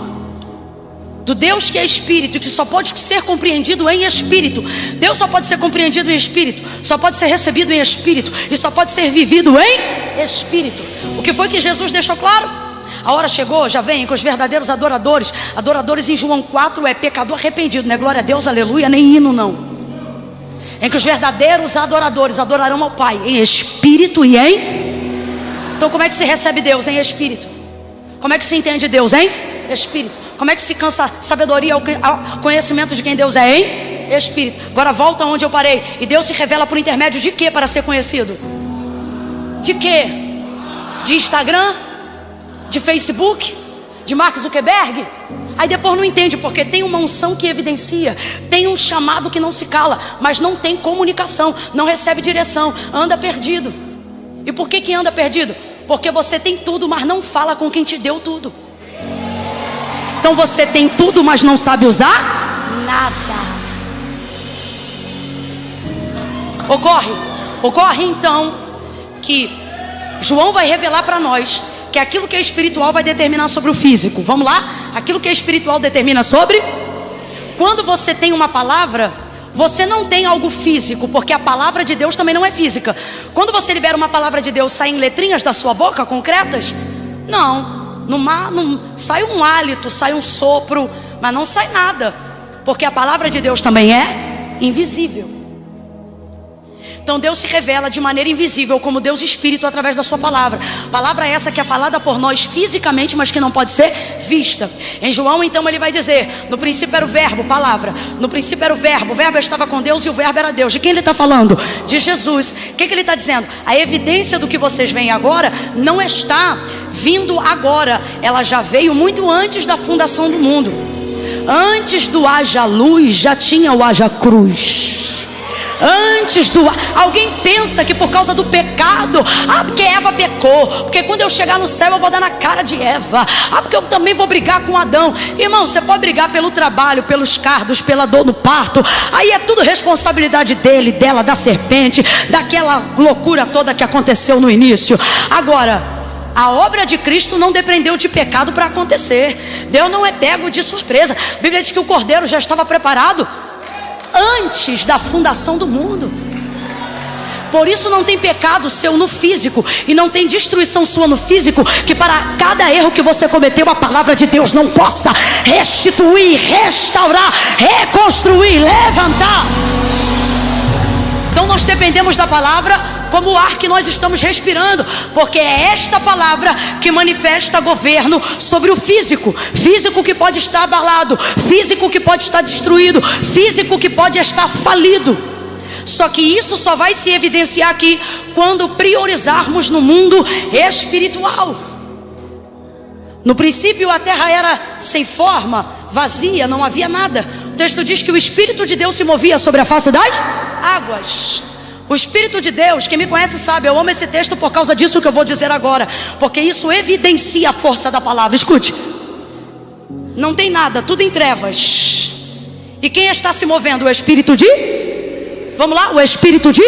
do Deus que é espírito e que só pode ser compreendido em espírito. Deus só pode ser compreendido em espírito, só pode ser recebido em espírito e só pode ser vivido em espírito. O que foi que Jesus deixou claro? A hora chegou, já vem, que os verdadeiros adoradores em João 4 é pecador arrependido, não é glória a Deus, aleluia, nem hino não. Em que os verdadeiros adoradores adorarão ao Pai em espírito e em... Então como é que se recebe Deus? Em espírito. Como é que se entende Deus? Em espírito. Como é que se cansa sabedoria ao conhecimento de quem Deus é? Em espírito. Agora volta onde eu parei. E Deus se revela por intermédio de quê para ser conhecido? De quê? De Instagram? De Facebook? De Mark Zuckerberg? Aí depois não entende, porque tem uma unção que evidencia, tem um chamado que não se cala, mas não tem comunicação, não recebe direção, anda perdido. E por que anda perdido? Porque você tem tudo, mas não fala com quem te deu tudo. Então você tem tudo, mas não sabe usar nada. Ocorre então que João vai revelar para nós que aquilo que é espiritual vai determinar sobre o físico. Vamos lá? Aquilo que é espiritual determina sobre... Quando você tem uma palavra, você não tem algo físico, porque a palavra de Deus também não é física. Quando você libera uma palavra de Deus, saem letrinhas da sua boca concretas? Não sai um hálito, sai um sopro, mas não sai nada, porque a palavra de Deus também é invisível. Então Deus se revela de maneira invisível como Deus Espírito através da sua palavra. Palavra essa que é falada por nós fisicamente, mas que não pode ser vista. Em João então ele vai dizer: no princípio era o verbo, palavra. No princípio era o verbo estava com Deus e o verbo era Deus. De quem ele está falando? De Jesus. O que ele está dizendo? A evidência do que vocês veem agora não está vindo agora. Ela já veio muito antes da fundação do mundo. Antes do haja luz já tinha o haja cruz. Alguém pensa que por causa do pecado, porque Eva pecou, porque quando eu chegar no céu eu vou dar na cara de Eva, porque eu também vou brigar com Adão. Irmão, você pode brigar pelo trabalho, pelos cardos, pela dor no parto, aí é tudo responsabilidade dele, dela, da serpente, daquela loucura toda que aconteceu no início. Agora, a obra de Cristo não dependeu de pecado para acontecer. Deus não é pego de surpresa. A Bíblia diz que o cordeiro já estava preparado antes da fundação do mundo. Por isso não tem pecado seu no físico, e não tem destruição sua no físico, que para cada erro que você cometeu, a palavra de Deus não possa restituir, restaurar, reconstruir, levantar. Então nós dependemos da palavra como o ar que nós estamos respirando, porque é esta palavra que manifesta governo sobre o físico. Físico que pode estar abalado, físico que pode estar destruído, físico que pode estar falido. Só que isso só vai se evidenciar aqui quando priorizarmos no mundo espiritual. No princípio a terra era sem forma, vazia, não havia nada. O texto diz que o Espírito de Deus se movia sobre a face das águas. O Espírito de Deus, quem me conhece sabe, eu amo esse texto por causa disso que eu vou dizer agora, porque isso evidencia a força da palavra. Escute, não tem nada, tudo em trevas. E quem está se movendo? O Espírito de... Vamos lá, o Espírito de...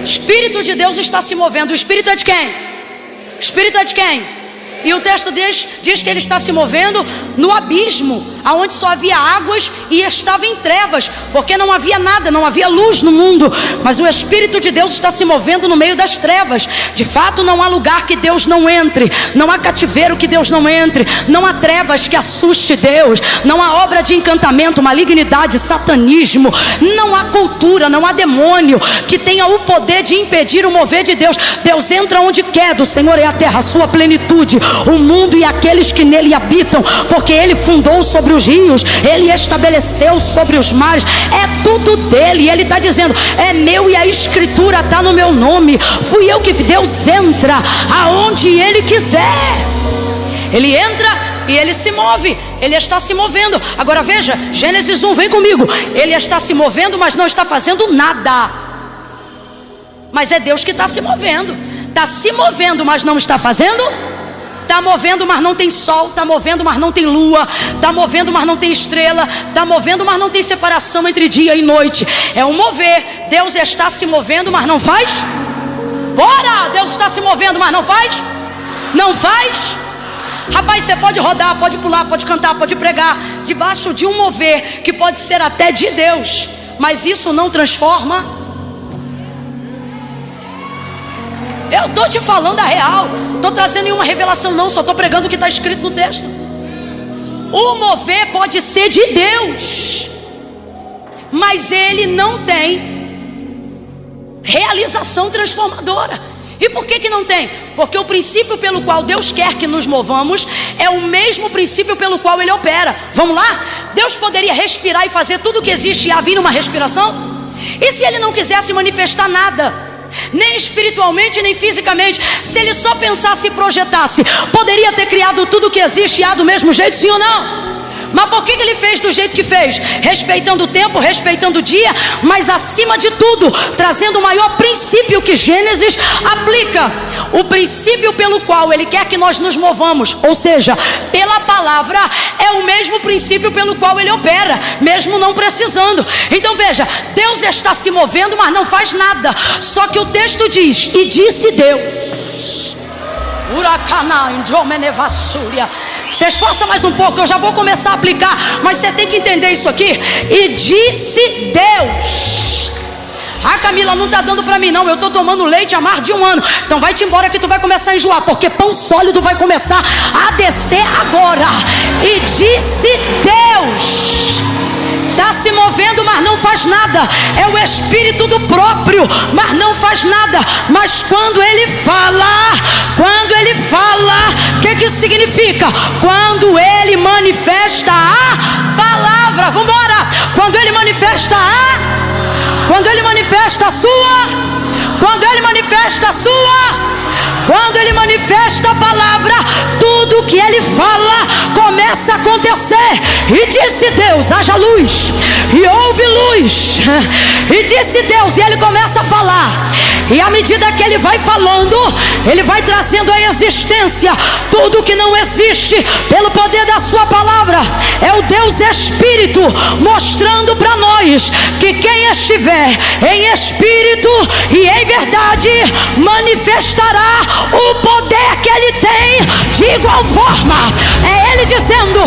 Espírito de Deus está se movendo. O Espírito é de quem? O Espírito é de quem? E o texto diz que ele está se movendo no abismo, aonde só havia águas e estava em trevas, porque não havia nada, não havia luz no mundo. Mas o Espírito de Deus está se movendo no meio das trevas. De fato não há lugar que Deus não entre, não há cativeiro que Deus não entre, não há trevas que assuste Deus, não há obra de encantamento, malignidade, satanismo, não há cultura, não há demônio que tenha o poder de impedir o mover de Deus. Deus entra onde quer, do Senhor é a terra, a sua plenitude, o mundo e aqueles que nele habitam, porque ele fundou sobre os rios, ele estabeleceu sobre os mares, é tudo dele. E ele está dizendo, é meu e a escritura está no meu nome, fui eu que... Deus entra aonde ele quiser, ele entra e ele se move, ele está se movendo. Agora veja, Gênesis 1, vem comigo. Ele está se movendo, mas não está fazendo nada. Mas é Deus que está se movendo. Está se movendo, mas não está fazendo. Está movendo, mas não tem sol. Está movendo, mas não tem lua. Está movendo, mas não tem estrela. Está movendo, mas não tem separação entre dia e noite. É um mover. Deus está se movendo, mas não faz. Bora! Deus está se movendo, mas não faz. Não faz. Rapaz, você pode rodar, pode pular, pode cantar, pode pregar, debaixo de um mover que pode ser até de Deus, mas isso não transforma. Eu estou te falando a real, estou trazendo nenhuma revelação não, só estou pregando o que está escrito no texto. O mover pode ser de Deus, mas ele não tem realização transformadora. E por que não tem? Porque o princípio pelo qual Deus quer que nos movamos é o mesmo princípio pelo qual ele opera. Vamos lá? Deus poderia respirar e fazer tudo o que existe e havia numa respiração? E se ele não quisesse manifestar nada, nem espiritualmente nem fisicamente, se ele só pensasse e projetasse, poderia ter criado tudo o que existe e há do mesmo jeito, sim ou não? Mas por que ele fez do jeito que fez? Respeitando o tempo, respeitando o dia, mas acima de tudo, trazendo o maior princípio que Gênesis aplica. O princípio pelo qual ele quer que nós nos movamos, ou seja, pela palavra, é o mesmo princípio pelo qual ele opera, mesmo não precisando. Então veja, Deus está se movendo, mas não faz nada. Só que o texto diz, e disse Deus. Você esforça mais um pouco, eu já vou começar a aplicar, mas você tem que entender isso aqui. E disse Deus. Ah, Camila, não está dando para mim não, eu estou tomando leite há mais de 1 ano. Então vai-te embora que tu vai começar a enjoar, porque pão sólido vai começar a descer agora. E disse Deus. Está se movendo, mas não faz nada. É o Espírito do próprio, mas não faz nada. Mas quando ele fala, o que isso significa? Quando ele manifesta a palavra, vamos embora. Quando ele manifesta quando ele manifesta a a palavra, tudo que ele fala começa a acontecer. E disse Deus, haja luz, e houve luz. E disse Deus, e ele começa a falar. E à medida que ele vai falando, ele vai trazendo à existência tudo que não existe pelo poder da sua palavra. É o Deus Espírito mostrando para nós que quem estiver em espírito e em verdade manifestará o poder que ele tem. De igual forma, é ele dizendo,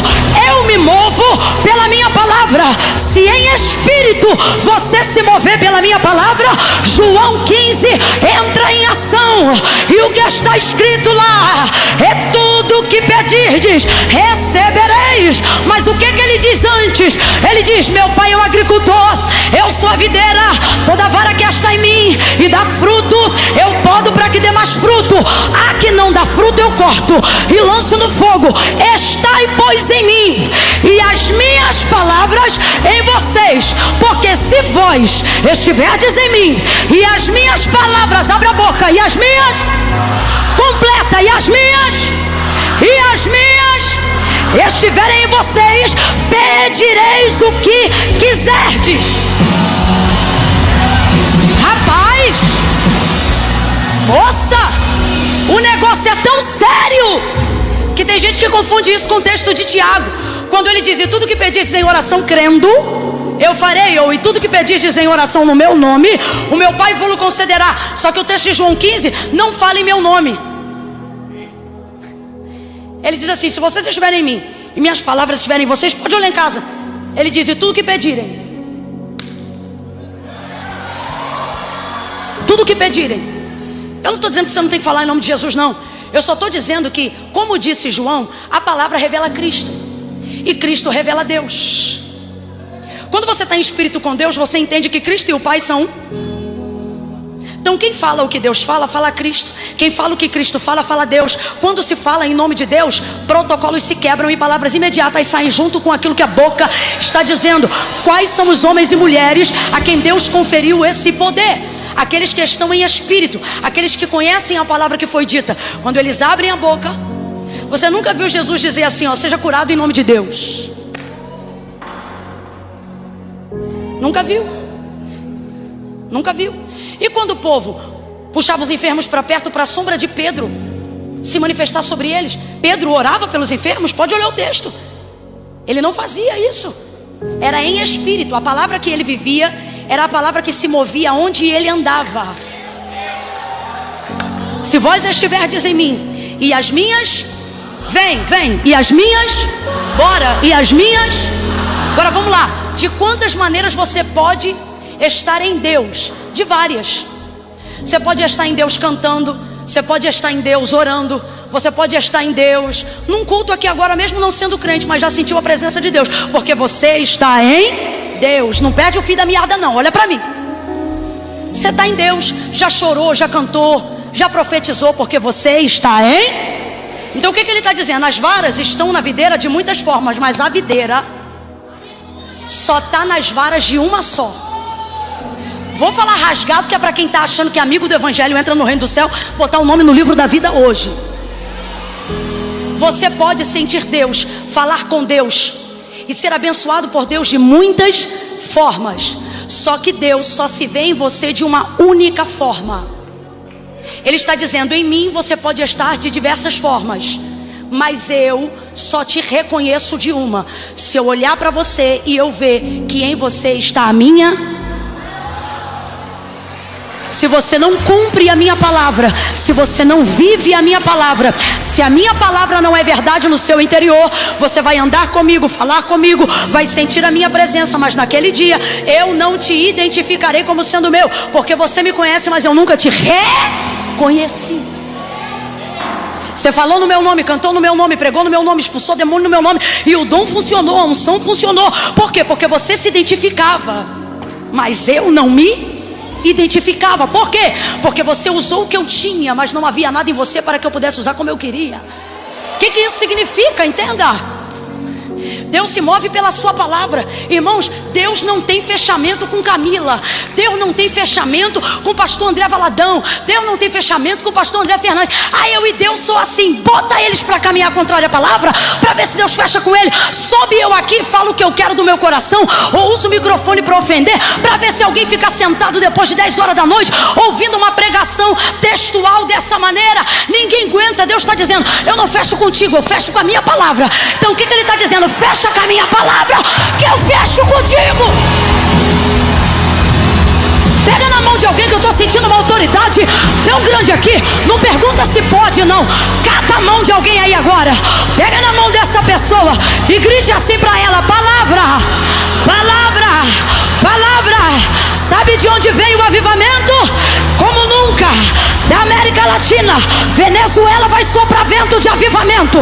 eu me movo pela minha palavra. Se em espírito você se mover pela minha palavra, João 15 entra em ação. E o que está escrito lá é tudo que pedirdes recebereis vezes. Mas o que ele diz antes? Ele diz: meu pai é o agricultor, eu sou a videira. Toda vara que está em mim e dá fruto, eu podo para que dê mais fruto. A que não dá fruto eu corto e lanço no fogo. Estai, pois, em mim, e as minhas palavras em vocês. Porque se vós estiverdes em mim, e as minhas palavras, abre a boca, e as minhas, completa, e as minhas estiverem em vocês, pedireis o que quiserdes. Rapaz, moça, o negócio é tão sério que tem gente que confunde isso com o texto de Tiago, quando ele diz: e tudo que pedirdes em oração crendo, eu farei. Ou: e tudo que pedirdes em oração no meu nome, o meu Pai vos concederá. Só que o texto de João 15 não fala em meu nome. Ele diz assim: se vocês estiverem em mim e minhas palavras estiverem em vocês, pode olhar em casa. Ele diz: e tudo que pedirem, tudo que pedirem. Eu não estou dizendo que você não tem que falar em nome de Jesus, não. Eu só estou dizendo que, como disse João, a palavra revela Cristo, e Cristo revela Deus. Quando você está em espírito com Deus, você entende que Cristo e o Pai são um. Então quem fala o que Deus fala, fala Cristo. Quem fala o que Cristo fala, fala Deus. Quando se fala em nome de Deus, protocolos se quebram e palavras imediatas saem junto com aquilo que a boca está dizendo. Quais são os homens e mulheres a quem Deus conferiu esse poder? Aqueles que estão em espírito, aqueles que conhecem a palavra que foi dita. Quando eles abrem a boca, você nunca viu Jesus dizer assim: ó, seja curado em nome de Deus. Nunca viu. Nunca viu. E quando o povo puxava os enfermos para perto, para a sombra de Pedro se manifestar sobre eles, Pedro orava pelos enfermos? Pode olhar o texto. Ele não fazia isso. Era em espírito. A palavra que ele vivia era a palavra que se movia onde ele andava. Se vós estiverdes em mim, e as minhas, vem, e as minhas, bora, e as minhas. Agora vamos lá. De quantas maneiras você pode estar em Deus? De várias. Você pode estar em Deus cantando, você pode estar em Deus orando, você pode estar em Deus num culto aqui agora, mesmo não sendo crente, mas já sentiu a presença de Deus, porque você está em Deus. Não perde o fio da meada, não. Olha para mim. Você está em Deus, já chorou, já cantou, já profetizou, porque você está em. Então o que ele está dizendo? As varas estão na videira de muitas formas, mas a videira só está nas varas de uma só. Vou falar rasgado, que é para quem está achando que amigo do evangelho entra no reino do céu, botar o nome no livro da vida hoje. Você pode sentir Deus, falar com Deus e ser abençoado por Deus de muitas formas. Só que Deus só se vê em você de uma única forma. Ele está dizendo: em mim você pode estar de diversas formas, mas eu só te reconheço de uma. Se eu olhar para você e eu ver que em você está a minha. Se você não cumpre a minha palavra, se você não vive a minha palavra, se a minha palavra não é verdade no seu interior, você vai andar comigo, falar comigo, vai sentir a minha presença, mas naquele dia eu não te identificarei como sendo meu, porque você me conhece, mas eu nunca te reconheci. Você falou no meu nome, cantou no meu nome, pregou no meu nome, expulsou demônio no meu nome, e o dom funcionou, a unção funcionou. Por quê? Porque você se identificava, mas eu não me identificava. Por quê? Porque você usou o que eu tinha, mas não havia nada em você para que eu pudesse usar como eu queria. O que isso significa? Entenda. Deus se move pela sua palavra. Irmãos, Deus não tem fechamento com Camila. Deus não tem fechamento com o pastor André Valadão. Deus não tem fechamento com o pastor André Fernandes. Eu e Deus sou assim. Bota eles para caminhar contrário à palavra, para ver se Deus fecha com ele. Sobe eu aqui e falo o que eu quero do meu coração, ou uso o microfone para ofender, para ver se alguém fica sentado depois de 10 horas da noite ouvindo uma pregação textual dessa maneira. Ninguém aguenta. Deus está dizendo: eu não fecho contigo, eu fecho com a minha palavra. Então o que ele está dizendo? Fecha com a minha palavra, que eu fecho contigo. Pega na mão de alguém, que eu estou sentindo uma autoridade tão grande aqui. Não pergunta se pode, não. Cata a mão de alguém aí agora. Pega na mão dessa pessoa e grite assim para ela: palavra, palavra, palavra. Sabe de onde veio o avivamento? Como nunca. Da América Latina. Venezuela vai soprar vento de avivamento.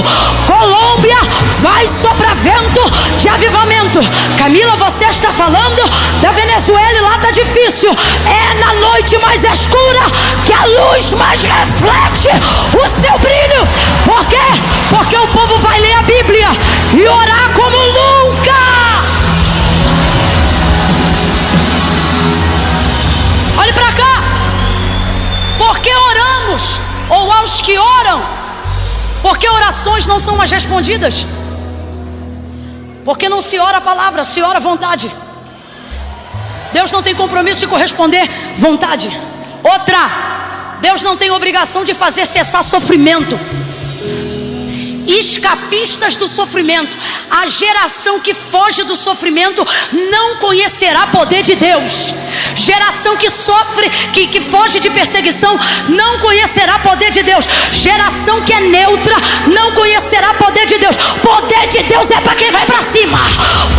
Colômbia vai soprar vento de avivamento. Camila, você está falando da Venezuela e lá está difícil. É na noite mais escura que a luz mais reflete o seu brilho. Por quê? Porque o povo vai ler a Bíblia e orar como nunca. Olhe para cá. Porque oramos, ou aos que oram, porque orações não são mais respondidas. Porque não se ora a palavra, se ora a vontade. Deus não tem compromisso de corresponder vontade. Outra, Deus não tem obrigação de fazer cessar sofrimento. Escapistas do sofrimento. A geração que foge do sofrimento não conhecerá poder de Deus. Geração que sofre, que foge de perseguição, não conhecerá poder de Deus. Geração que é neutra não conhecerá poder de Deus. Poder de Deus é para quem vai para cima.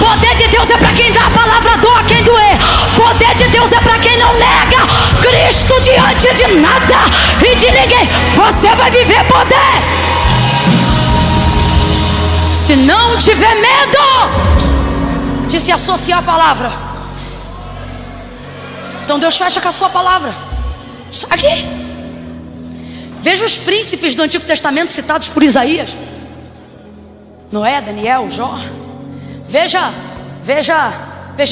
Poder de Deus é para quem dá a palavra, doa quem doer. Poder de Deus é para quem não nega Cristo diante de nada e de ninguém. Você vai viver poder. Se não tiver medo de se associar à palavra, então Deus fecha com a sua palavra. Aqui, veja os príncipes do Antigo Testamento citados por Isaías: Noé, Daniel, Jó. Veja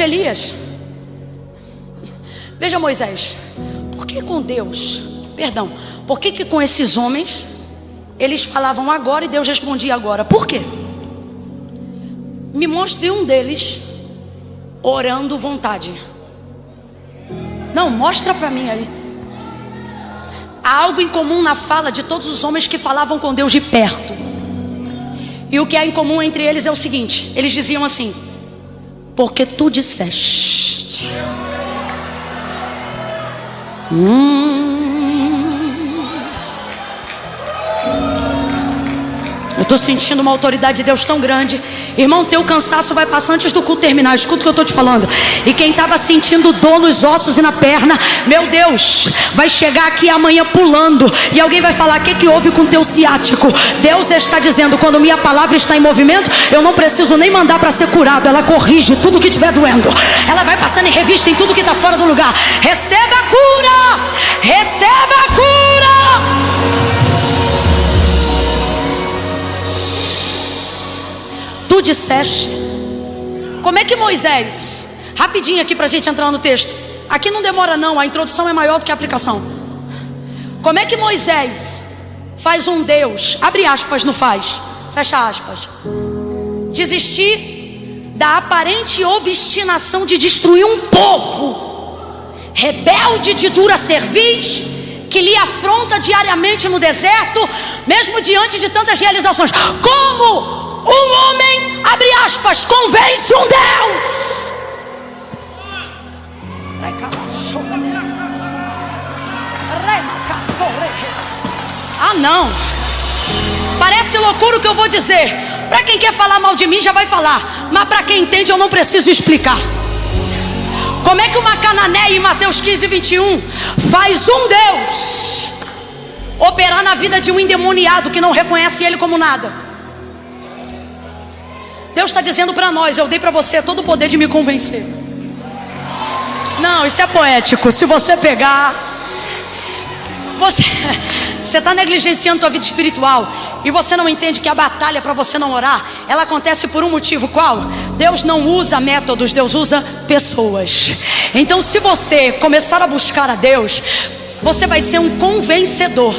Elias. Veja Moisés. Por que com Deus, por que com esses homens eles falavam agora e Deus respondia agora? Por quê? Me mostre um deles orando vontade. Não, mostra para mim aí. Há algo em comum na fala de todos os homens que falavam com Deus de perto. E o que há em comum entre eles é o seguinte: eles diziam assim: porque tu disseste. Eu estou sentindo uma autoridade de Deus tão grande. Irmão, teu cansaço vai passar antes do culto terminar. Escuta o que eu estou te falando. E quem estava sentindo dor nos ossos e na perna, meu Deus, vai chegar aqui amanhã pulando. E alguém vai falar: o que houve com o teu ciático? Deus está dizendo: quando minha palavra está em movimento, eu não preciso nem mandar para ser curado. Ela corrige tudo que estiver doendo. Ela vai passando em revista em tudo que está fora do lugar. Receba a cura. Receba a cura. Tu disseste. Como é que Moisés, rapidinho aqui para a gente entrar no texto, aqui não demora não, a introdução é maior do que a aplicação. Como é que Moisés faz um Deus, abre aspas, não faz, fecha aspas, desistir da aparente obstinação de destruir um povo rebelde de dura cerviz, que lhe afronta diariamente no deserto, mesmo diante de tantas realizações? Como um homem, abre aspas, convence um Deus? Ah, não. Parece loucura o que eu vou dizer. Para quem quer falar mal de mim já vai falar, mas para quem entende eu não preciso explicar. Como é que uma cananeia em Mateus 15, 21 faz um Deus operar na vida de um endemoniado que não reconhece ele como nada? Deus está dizendo para nós: eu dei para você todo o poder de me convencer. Não, isso é poético. Se você pegar, você está negligenciando a tua vida espiritual. E você não entende que a batalha para você não orar, ela acontece por um motivo. Qual? Deus não usa métodos, Deus usa pessoas. Então se você começar a buscar a Deus, você vai ser um convencedor.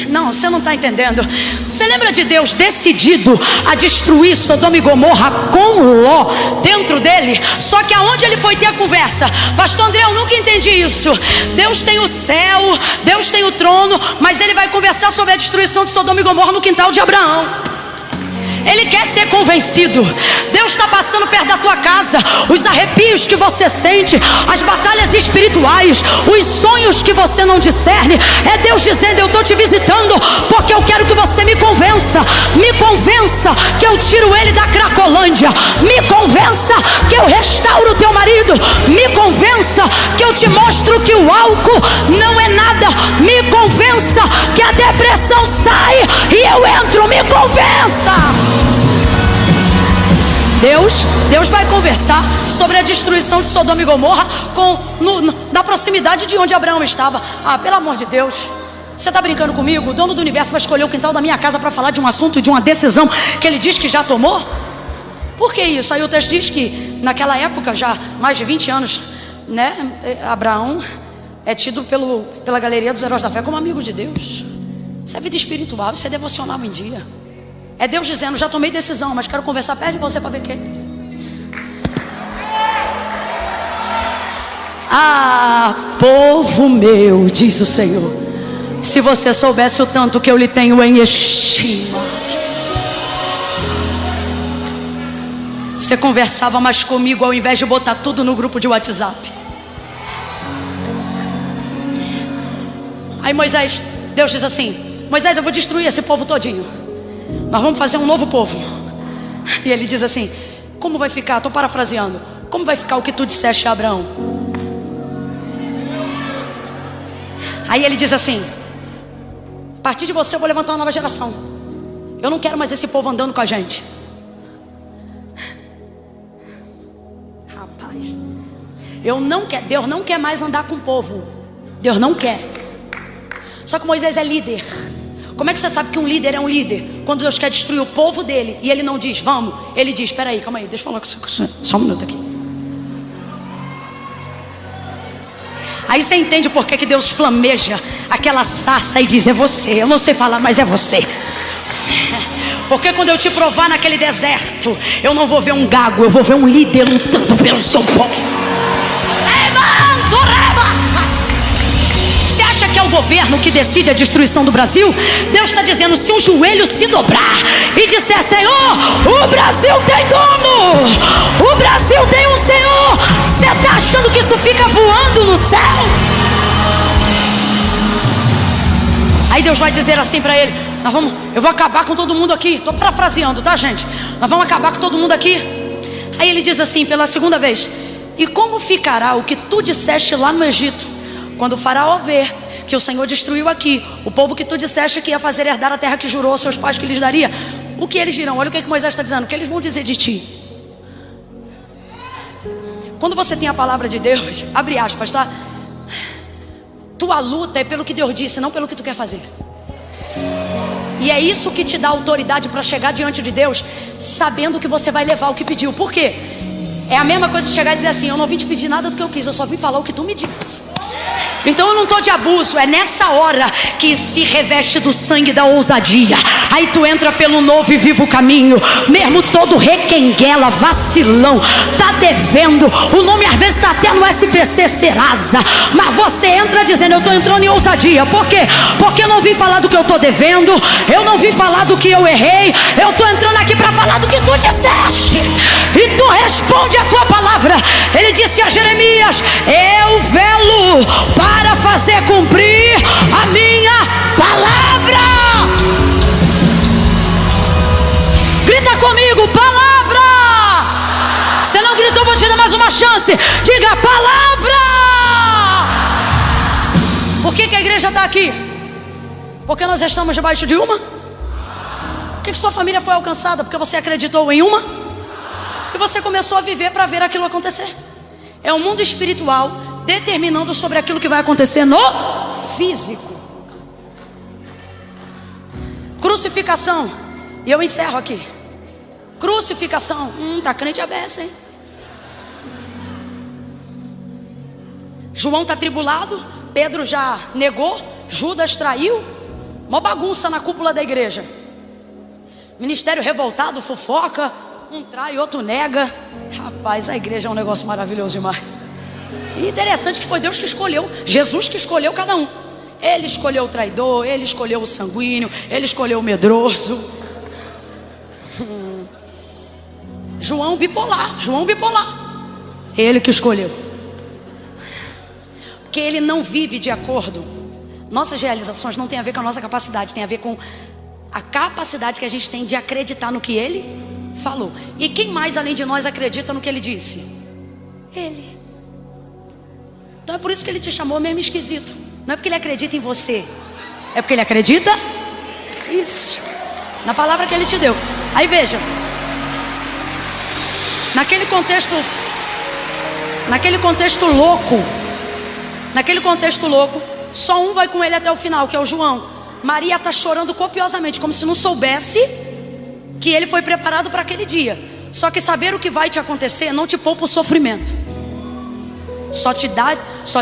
Não, você não está entendendo. Você lembra de Deus decidido a destruir Sodoma e Gomorra com Ló dentro dele? Só que aonde ele foi ter a conversa? Pastor André, eu nunca entendi isso. Deus tem o céu, Deus tem o trono, mas ele vai conversar sobre a destruição de Sodoma e Gomorra no quintal de Abraão. Ele quer ser convencido. Deus está passando perto da tua casa. Os arrepios que você sente, as batalhas espirituais, os sonhos que você não discerne, é Deus dizendo: eu estou te visitando porque eu quero que você me convença. Me convença que eu tiro ele da Cracolândia. Me convença que eu restauro o teu marido. Me convença que eu te mostro que o álcool não é nada. Me convença que a depressão sai e eu entro. Me convença. Deus vai conversar sobre a destruição de Sodoma e Gomorra na proximidade de onde Abraão estava. Ah, pelo amor de Deus, você está brincando comigo? O dono do universo vai escolher o quintal da minha casa para falar de um assunto e de uma decisão que ele diz que já tomou? Por que isso? Aí o texto diz que naquela época, já mais de 20 anos, né, Abraão é tido pela galeria dos heróis da fé como amigo de Deus. Isso é vida espiritual, isso é devocional em dia. É Deus dizendo: já tomei decisão, mas quero conversar perto de você para ver quem. Ah, povo meu, diz o Senhor, se você soubesse o tanto que eu lhe tenho em estima, você conversava mais comigo ao invés de botar tudo no grupo de WhatsApp. Aí Deus diz assim: Moisés, eu vou destruir esse povo todinho. Nós vamos fazer um novo povo. E ele diz assim: como vai ficar? Estou parafraseando. Como vai ficar o que tu disseste a Abraão? Aí ele diz assim: a partir de você eu vou levantar uma nova geração. Eu não quero mais esse povo andando com a gente. Rapaz, Deus não quer mais andar com o povo. Deus não quer. Só que Moisés é líder. Como é que você sabe que um líder é um líder? Quando Deus quer destruir o povo dele e ele não diz vamos, ele diz: espera aí, calma aí, deixa eu falar com você só um minuto aqui. Aí você entende por que Deus flameja aquela sarça e diz: é você. Eu não sei falar, mas é você. Porque quando eu te provar naquele deserto, eu não vou ver um gago, eu vou ver um líder lutando pelo seu povo. Você acha que é o governo que decide a destruição do Brasil? Deus está dizendo: se um joelho se dobrar e disser: Senhor, o Brasil tem dono, o Brasil tem um Senhor. Você está achando que isso fica voando no céu? Aí Deus vai dizer assim para ele: eu vou acabar com todo mundo aqui. Estou parafraseando, tá, gente? Nós vamos acabar com todo mundo aqui. Aí ele diz assim pela segunda vez: e como ficará o que tu disseste lá no Egito, quando o faraó ver que o Senhor destruiu aqui o povo que tu disseste que ia fazer herdar a terra que jurou aos seus pais que lhes daria? O que eles dirão? Olha o que Moisés está dizendo. O que eles vão dizer de ti? Quando você tem a palavra de Deus, abre aspas, tá? Tua luta é pelo que Deus disse, não pelo que tu quer fazer. E é isso que te dá autoridade para chegar diante de Deus, sabendo que você vai levar o que pediu. Por quê? É a mesma coisa de chegar e dizer assim: eu não vim te pedir nada do que eu quis, eu só vim falar o que tu me disse. Então eu não estou de abuso. É nessa hora que se reveste do sangue da ousadia. Aí tu entra pelo novo e vivo caminho, mesmo todo requenguela, vacilão, tá devendo. O nome às vezes está até no SPC Serasa, mas você entra dizendo: eu estou entrando em ousadia. Por quê? Porque eu não vim falar do que eu estou devendo, eu não vim falar do que eu errei, eu estou entrando aqui para falar do que tu disseste. E tu responde a tua palavra. Ele disse a Jeremias: eu velo para fazer cumprir a minha palavra. Grita comigo: palavra. Se não gritou, vou te dar mais uma chance. Diga: palavra. Por que a igreja está aqui? Porque nós estamos debaixo de uma. Por que sua família foi alcançada? Porque você acreditou em uma e você começou a viver para ver aquilo acontecer. É o mundo espiritual determinando sobre aquilo que vai acontecer no físico. Crucificação. E eu encerro aqui. Crucificação. Tá crente a beça, hein? João tá tribulado, Pedro já negou, Judas traiu. Uma bagunça na cúpula da igreja. Ministério revoltado, fofoca. Um trai, outro nega. Rapaz, a igreja é um negócio maravilhoso demais. E interessante que foi Deus que escolheu, Jesus que escolheu cada um. Ele escolheu o traidor, ele escolheu o sanguíneo, ele escolheu o medroso. João bipolar. Ele que escolheu. Porque ele não vive de acordo. Nossas realizações não tem a ver com a nossa capacidade, tem a ver com a capacidade que a gente tem de acreditar no que ele falou. E quem mais além de nós acredita no que ele disse? Ele. Então é por isso que ele te chamou mesmo esquisito. Não é porque ele acredita em você, é porque ele acredita isso na palavra que ele te deu. Aí veja, Naquele contexto louco, só um vai com ele até o final, que é o João. Maria está chorando copiosamente, como se não soubesse que ele foi preparado para aquele dia. Só que saber o que vai te acontecer não te poupa o sofrimento, só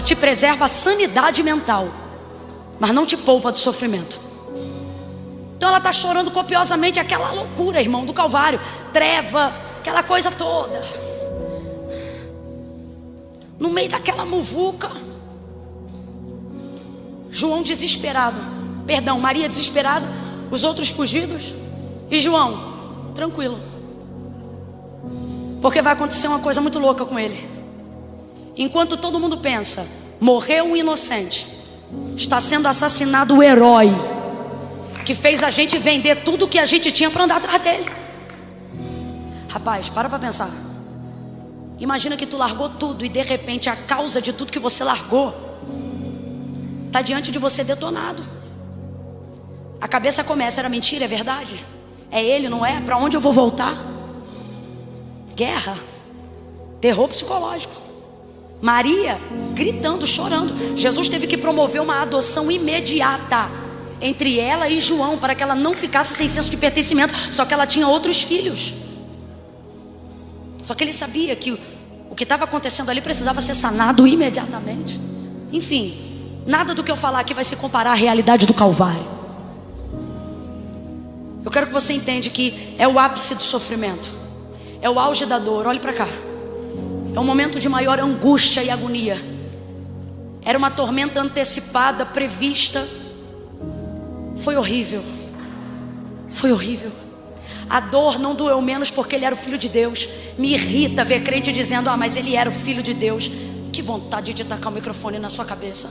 te preserva a sanidade mental, mas não te poupa do sofrimento. Então ela está chorando copiosamente, aquela loucura, irmão, do Calvário, treva, aquela coisa toda, no meio daquela muvuca. João desesperado, Maria desesperada, os outros fugidos, e João tranquilo, porque vai acontecer uma coisa muito louca com ele. Enquanto todo mundo pensa, morreu um inocente, está sendo assassinado o herói que fez a gente vender tudo que a gente tinha para andar atrás dele. Rapaz, para pensar. Imagina que tu largou tudo e de repente a causa de tudo que você largou está diante de você detonado. A cabeça começa, era mentira, é verdade? É ele, não é? Para onde eu vou voltar? Guerra, terror psicológico. Maria gritando, chorando. Jesus teve que promover uma adoção imediata entre ela e João, para que ela não ficasse sem senso de pertencimento. Só que ela tinha outros filhos. Só que ele sabia que o que estava acontecendo ali precisava ser sanado imediatamente. Enfim, nada do que eu falar aqui vai se comparar à realidade do Calvário. Eu quero que você entenda que é o ápice do sofrimento, é o auge da dor. Olhe para cá. É um momento de maior angústia e agonia. Era uma tormenta antecipada, prevista. Foi horrível. Foi horrível. A dor não doeu menos porque ele era o Filho de Deus. Me irrita ver crente dizendo: ah, mas ele era o Filho de Deus. Que vontade de tacar o microfone na sua cabeça.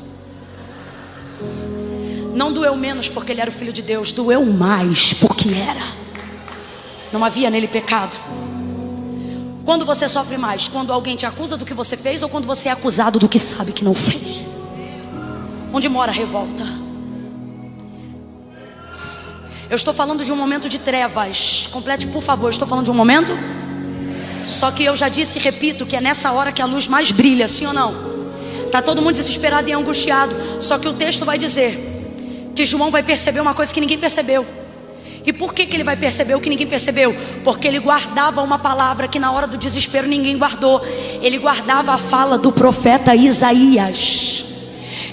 Não doeu menos porque ele era o Filho de Deus. Doeu mais porque era. Não havia nele pecado. Quando você sofre mais? Quando alguém te acusa do que você fez, ou quando você é acusado do que sabe que não fez? Onde mora a revolta? Eu estou falando de um momento de trevas. Complete, por favor. Estou falando de um momento. Só que eu já disse e repito que é nessa hora que a luz mais brilha, sim ou não? Está todo mundo desesperado e angustiado. Só que o texto vai dizer que João vai perceber uma coisa que ninguém percebeu. E por que ele vai perceber o que ninguém percebeu? Porque ele guardava uma palavra que na hora do desespero ninguém guardou. Ele guardava a fala do profeta Isaías.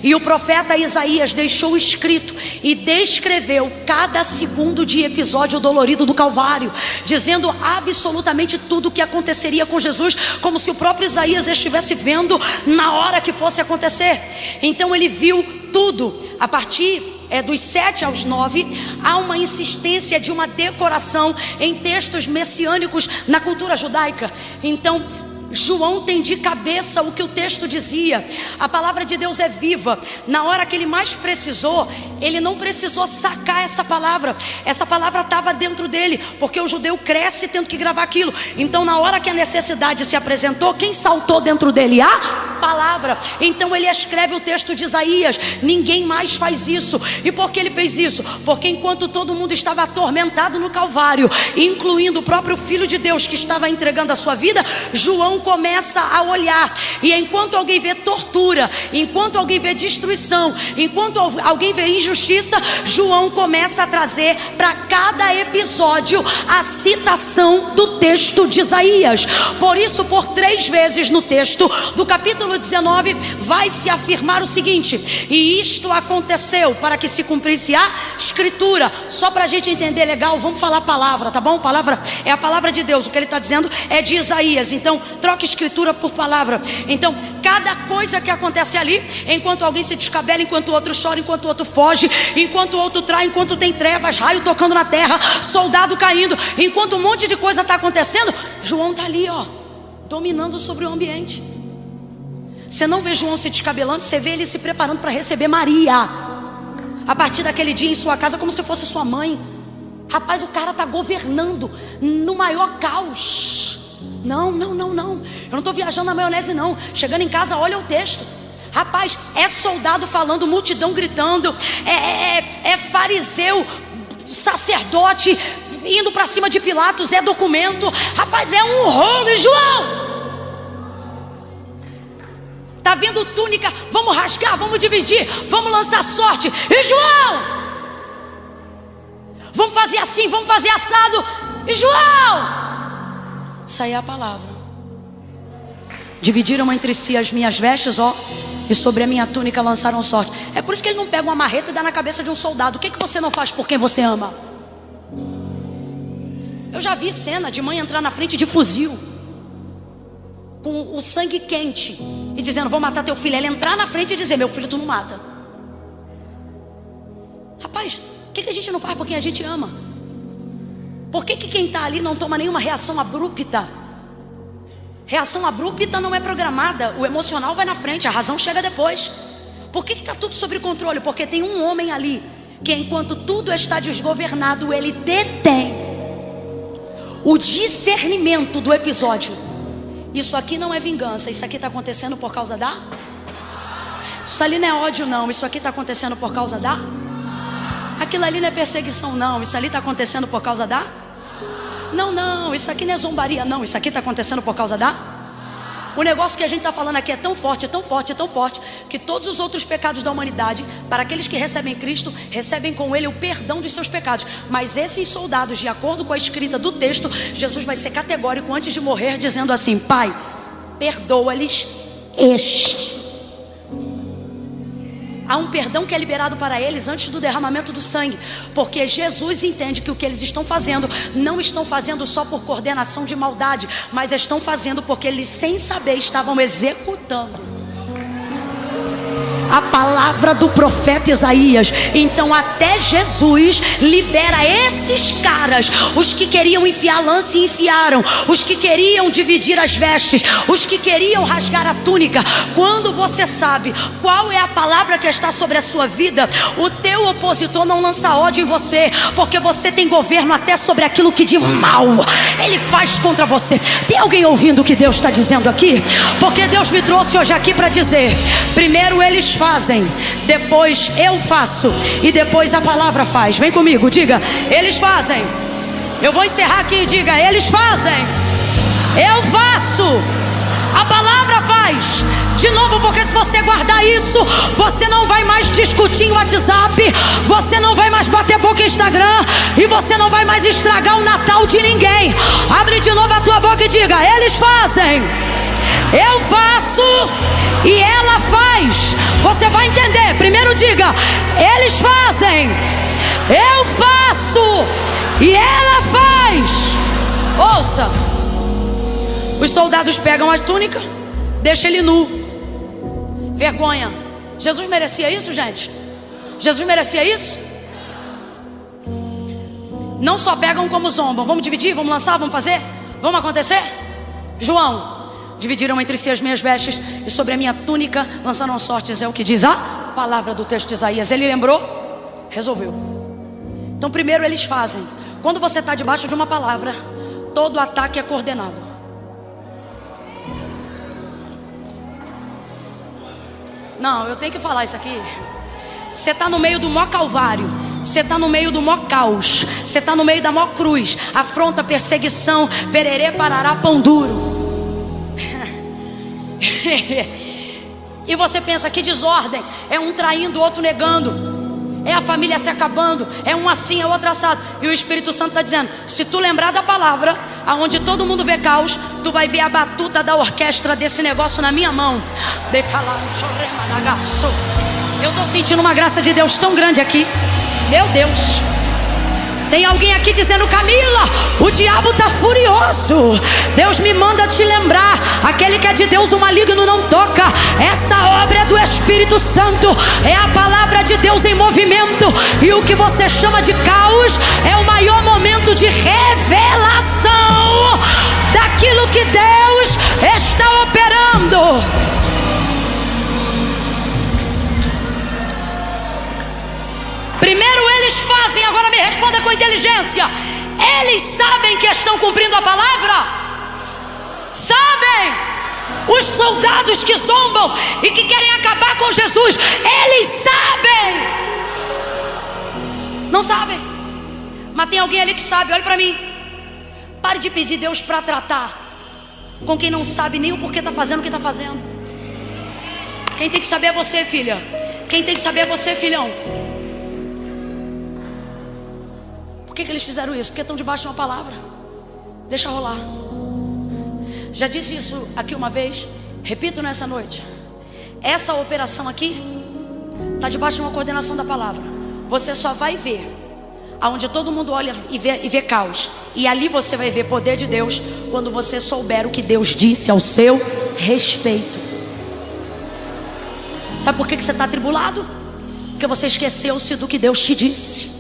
E o profeta Isaías deixou escrito e descreveu cada segundo de episódio dolorido do Calvário, dizendo absolutamente tudo o que aconteceria com Jesus, como se o próprio Isaías estivesse vendo na hora que fosse acontecer. Então ele viu tudo. A partir dos 7 aos 9, há uma insistência de uma decoração em textos messiânicos na cultura judaica. Então João tem de cabeça o que o texto dizia. A palavra de Deus é viva. Na hora que ele mais precisou, ele não precisou sacar essa palavra. Essa palavra estava dentro dele, porque o judeu cresce tendo que gravar aquilo. Então na hora que a necessidade se apresentou, quem saltou dentro dele? A palavra. Então ele escreve o texto de Isaías. Ninguém mais faz isso. E por que ele fez isso? Porque enquanto todo mundo estava atormentado no Calvário, incluindo o próprio Filho de Deus que estava entregando a sua vida, João começa a olhar, e enquanto alguém vê tortura, enquanto alguém vê destruição, enquanto alguém vê injustiça, João começa a trazer para cada episódio a citação do texto de Isaías. Por isso, por 3 vezes no texto do capítulo 19 vai se afirmar o seguinte: e isto aconteceu para que se cumprisse a escritura. Só para a gente entender legal, vamos falar a palavra, tá bom? Palavra é a palavra de Deus. O que ele está dizendo é de Isaías. Então troca escritura por palavra. Então cada coisa que acontece ali, enquanto alguém se descabela, enquanto o outro chora, enquanto o outro foge, enquanto o outro trai, enquanto tem trevas, raio tocando na terra, soldado caindo, enquanto um monte de coisa está acontecendo, João está ali, ó, dominando sobre o ambiente. Você não vê João se descabelando, você vê ele se preparando para receber Maria a partir daquele dia em sua casa, como se fosse sua mãe. Rapaz, o cara está governando no maior caos. Não, eu não estou viajando na maionese não. Chegando em casa, olha o texto. Rapaz, é soldado falando, multidão gritando, é fariseu, sacerdote, indo para cima de Pilatos, é documento. Rapaz, é um rolo. E João, tá vindo túnica, vamos rasgar, vamos dividir, vamos lançar sorte. E João, vamos fazer assim, vamos fazer assado. E João, isso aí é a palavra. Dividiram entre si as minhas vestes, ó, e sobre a minha túnica lançaram sorte. É por isso que ele não pega uma marreta e dá na cabeça de um soldado. O que você não faz por quem você ama? Eu já vi cena de mãe entrar na frente de fuzil, com o sangue quente, e dizendo, vou matar teu filho. Ela entrar na frente e dizer, meu filho tu não mata. Rapaz, o que a gente não faz por quem a gente ama? Por que quem está ali não toma nenhuma reação abrupta? Reação abrupta não é programada. O emocional vai na frente, a razão chega depois. Por que está tudo sob controle? Porque tem um homem ali que enquanto tudo está desgovernado, ele detém o discernimento do episódio. Isso aqui não é vingança, isso aqui está acontecendo por causa da... Isso ali não é ódio não, isso aqui está acontecendo por causa da... Aquilo ali não é perseguição não, isso ali está acontecendo por causa da... Não, isso aqui não é zombaria não, isso aqui está acontecendo por causa da... O negócio que a gente está falando aqui é tão forte, tão forte, tão forte, que todos os outros pecados da humanidade, para aqueles que recebem Cristo, recebem com Ele o perdão dos seus pecados. Mas esses soldados, de acordo com a escrita do texto, Jesus vai ser categórico antes de morrer, dizendo assim, Pai, perdoa-lhes este. Há um perdão que é liberado para eles antes do derramamento do sangue, porque Jesus entende que o que eles estão fazendo, não estão fazendo só por coordenação de maldade, mas estão fazendo porque eles, sem saber, estavam executando a palavra do profeta Isaías. Então até Jesus libera esses caras. Os que queriam enfiar lança e enfiaram, os que queriam dividir as vestes, os que queriam rasgar a túnica. Quando você sabe qual é a palavra que está sobre a sua vida, o teu opositor não lança ódio em você, porque você tem governo até sobre aquilo que de mal ele faz contra você. Tem alguém ouvindo o que Deus está dizendo aqui? Porque Deus me trouxe hoje aqui para dizer, primeiro eles fazem, depois eu faço, e depois a palavra faz. Vem comigo, diga, eles fazem. Eu vou encerrar aqui e diga, eles fazem, eu faço, a palavra faz. De novo, porque se você guardar isso, você não vai mais discutir em WhatsApp, você não vai mais bater boca em Instagram, e você não vai mais estragar o Natal de ninguém. Abre de novo a tua boca e diga, eles fazem, eu faço e ela faz. Você vai entender. Primeiro diga, eles fazem, eu faço e ela faz. Ouça, os soldados pegam a túnica, deixam ele nu. Vergonha. Jesus merecia isso, gente? Jesus merecia isso? Não só pegam como zombam. Vamos dividir, vamos lançar, vamos fazer, vamos acontecer. João, dividiram entre si as minhas vestes, e sobre a minha túnica lançaram sortes. É o que diz a palavra do texto de Isaías. Ele lembrou, resolveu. Então primeiro eles fazem. Quando você está debaixo de uma palavra, todo ataque é coordenado. Não, eu tenho que falar isso aqui. Você está no meio do maior calvário, você está no meio do maior caos, você está no meio da maior cruz, afronta, perseguição, pererê, parará, pão duro. E você pensa que desordem, é um traindo, o outro negando, é a família se acabando, é um assim, é outro assado. E o Espírito Santo está dizendo, se tu lembrar da palavra, aonde todo mundo vê caos, tu vai ver a batuta da orquestra desse negócio na minha mão. Eu estou sentindo uma graça de Deus tão grande aqui. Meu Deus. Tem alguém aqui dizendo, Camila, o diabo está furioso. Deus me manda te lembrar, aquele que é de Deus o maligno não toca. Essa obra é do Espírito Santo, é a palavra de Deus em movimento. E o que você chama de caos é o maior momento de revelação daquilo que Deus está operando. Primeiro eles fazem, agora me responda com inteligência. Eles sabem que estão cumprindo a palavra? Sabem? Os soldados que zombam e que querem acabar com Jesus, eles sabem? Não sabem? Mas tem alguém ali que sabe, olha para mim. Pare de pedir Deus para tratar com quem não sabe nem o porquê está fazendo o que está fazendo. Quem tem que saber é você, filha. Quem tem que saber é você, filhão. Por que eles fizeram isso? Porque estão debaixo de uma palavra. Deixa rolar. Já disse isso aqui uma vez, repito nessa noite. Essa operação aqui está debaixo de uma coordenação da palavra. Você só vai ver aonde todo mundo olha e vê caos. E ali você vai ver poder de Deus quando você souber o que Deus disse ao seu respeito. Sabe por que você está atribulado? Porque você esqueceu-se do que Deus te disse.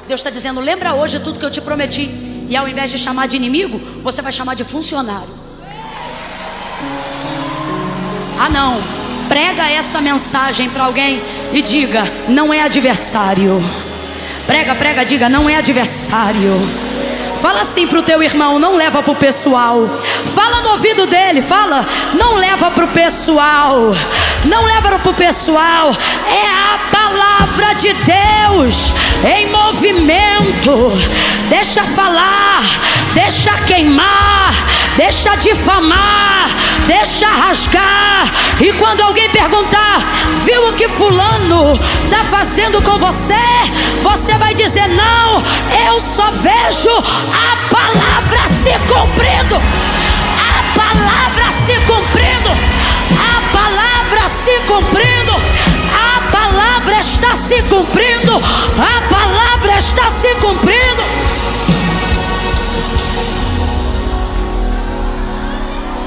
Deus está dizendo, lembra hoje tudo que eu te prometi. E ao invés de chamar de inimigo, você vai chamar de funcionário. Ah não, prega essa mensagem para alguém e diga, não é adversário. Prega, diga, não é adversário. Fala assim pro teu irmão, não leva pro pessoal. Fala no ouvido dele, fala, não leva pro pessoal. Não leva pro pessoal. É a palavra de Deus em movimento. Deixa falar, deixa queimar, deixa difamar, deixa rasgar. E quando alguém perguntar, viu o que fulano está fazendo com você? Você vai dizer, não, eu só vejo a palavra se cumprindo. A palavra se cumprindo. A palavra se cumprindo. A palavra está se cumprindo. A palavra está se cumprindo.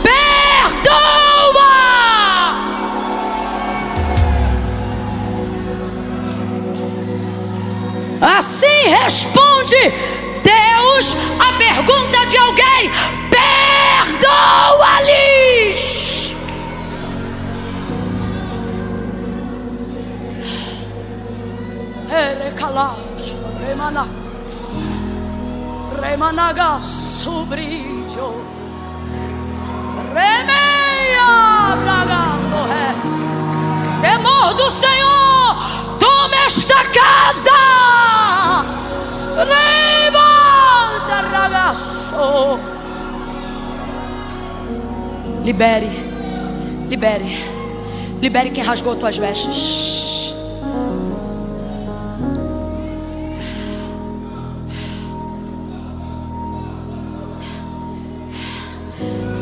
Perdoa! Assim responde Deus a pergunta de alguém: perdoa-lhes. Remanaga sobrilho, remeia lagando ré. Temor do Senhor, toma esta casa. Levanta, ragaço. Libere, libere, libere quem rasgou tuas vestes.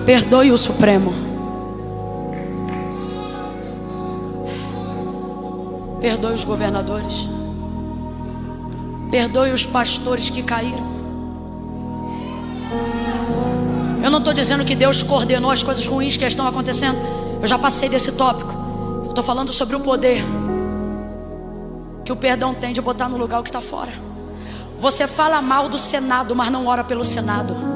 Perdoe o Supremo. Perdoe os governadores. Perdoe os pastores que caíram. Eu não estou dizendo que Deus coordenou as coisas ruins que estão acontecendo. Eu já passei desse tópico. Eu estou falando sobre o poder que o perdão tem de botar no lugar o que está fora. Você fala mal do Senado, mas não ora pelo Senado.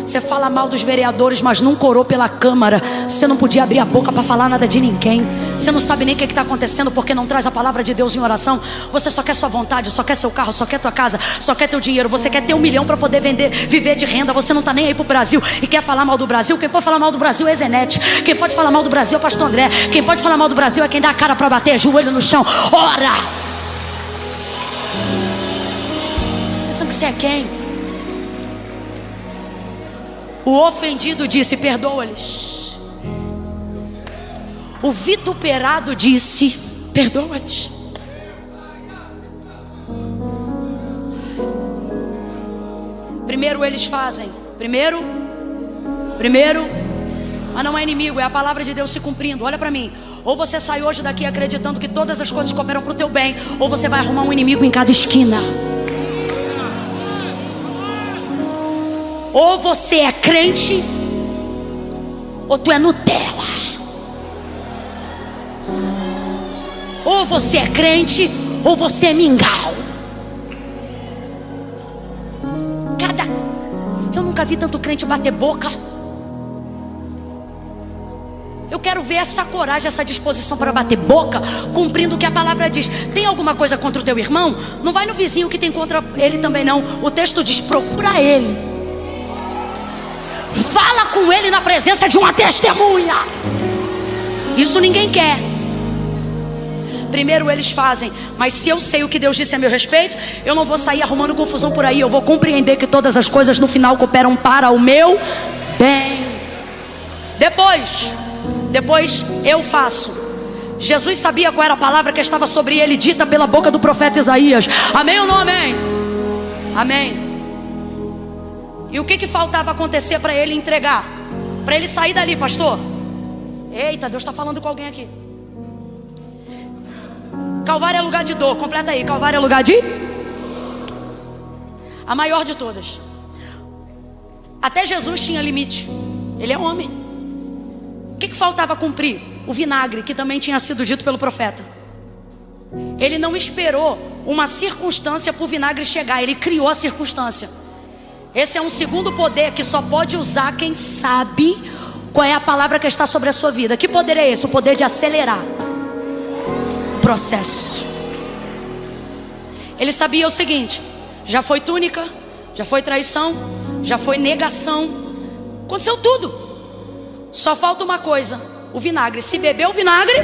Você fala mal dos vereadores, mas nunca orou pela Câmara. Você não podia abrir a boca para falar nada de ninguém. Você não sabe nem o que está acontecendo, porque não traz a palavra de Deus em oração. Você só quer sua vontade, só quer seu carro, só quer tua casa, só quer teu dinheiro. Você quer ter 1 milhão para poder viver de renda. Você não está nem aí pro Brasil e quer falar mal do Brasil. Quem pode falar mal do Brasil é Zenete. Quem pode falar mal do Brasil é o pastor André. Quem pode falar mal do Brasil é quem dá a cara para bater, joelho no chão. Ora! Pensando que você é quem? O ofendido disse, perdoa-lhes. O vituperado disse, perdoa-lhes. Primeiro eles fazem. Primeiro, mas não é inimigo, é a palavra de Deus se cumprindo. Olha para mim. Ou você sai hoje daqui acreditando que todas as coisas cooperam para o teu bem, ou você vai arrumar um inimigo em cada esquina. Ou você é crente, ou tu é Nutella. Ou você é crente, ou você é mingau. Eu nunca vi tanto crente bater boca. Eu quero ver essa coragem, essa disposição para bater boca, cumprindo o que a palavra diz. Tem alguma coisa contra o teu irmão? Não vai no vizinho que tem contra ele também não. O texto diz, procura ele. Fala com ele na presença de uma testemunha. Isso ninguém quer. primeiro eles fazem. Mas se eu sei o que Deus disse a meu respeito, eu não vou sair arrumando confusão por aí. Eu vou compreender que todas as coisas no final cooperam para o meu bem. Depois eu faço. Jesus sabia qual era a palavra que estava sobre ele, dita pela boca do profeta Isaías. Amém ou não amém? Amém. E o que faltava acontecer para ele entregar? Para ele sair dali, pastor? Eita, Deus está falando com alguém aqui. Calvário é lugar de dor, completa aí. Calvário é lugar de? A maior de todas. Até Jesus tinha limite. Ele é homem. O que faltava cumprir? O vinagre, que também tinha sido dito pelo profeta. Ele não esperou uma circunstância para o vinagre chegar. Ele criou a circunstância. Esse é um segundo poder que só pode usar quem sabe qual é a palavra que está sobre a sua vida. Que poder é esse? O poder de acelerar o processo. Ele sabia o seguinte: já foi túnica, já foi traição, já foi negação, aconteceu tudo. Só falta uma coisa: o vinagre. Se beber o vinagre,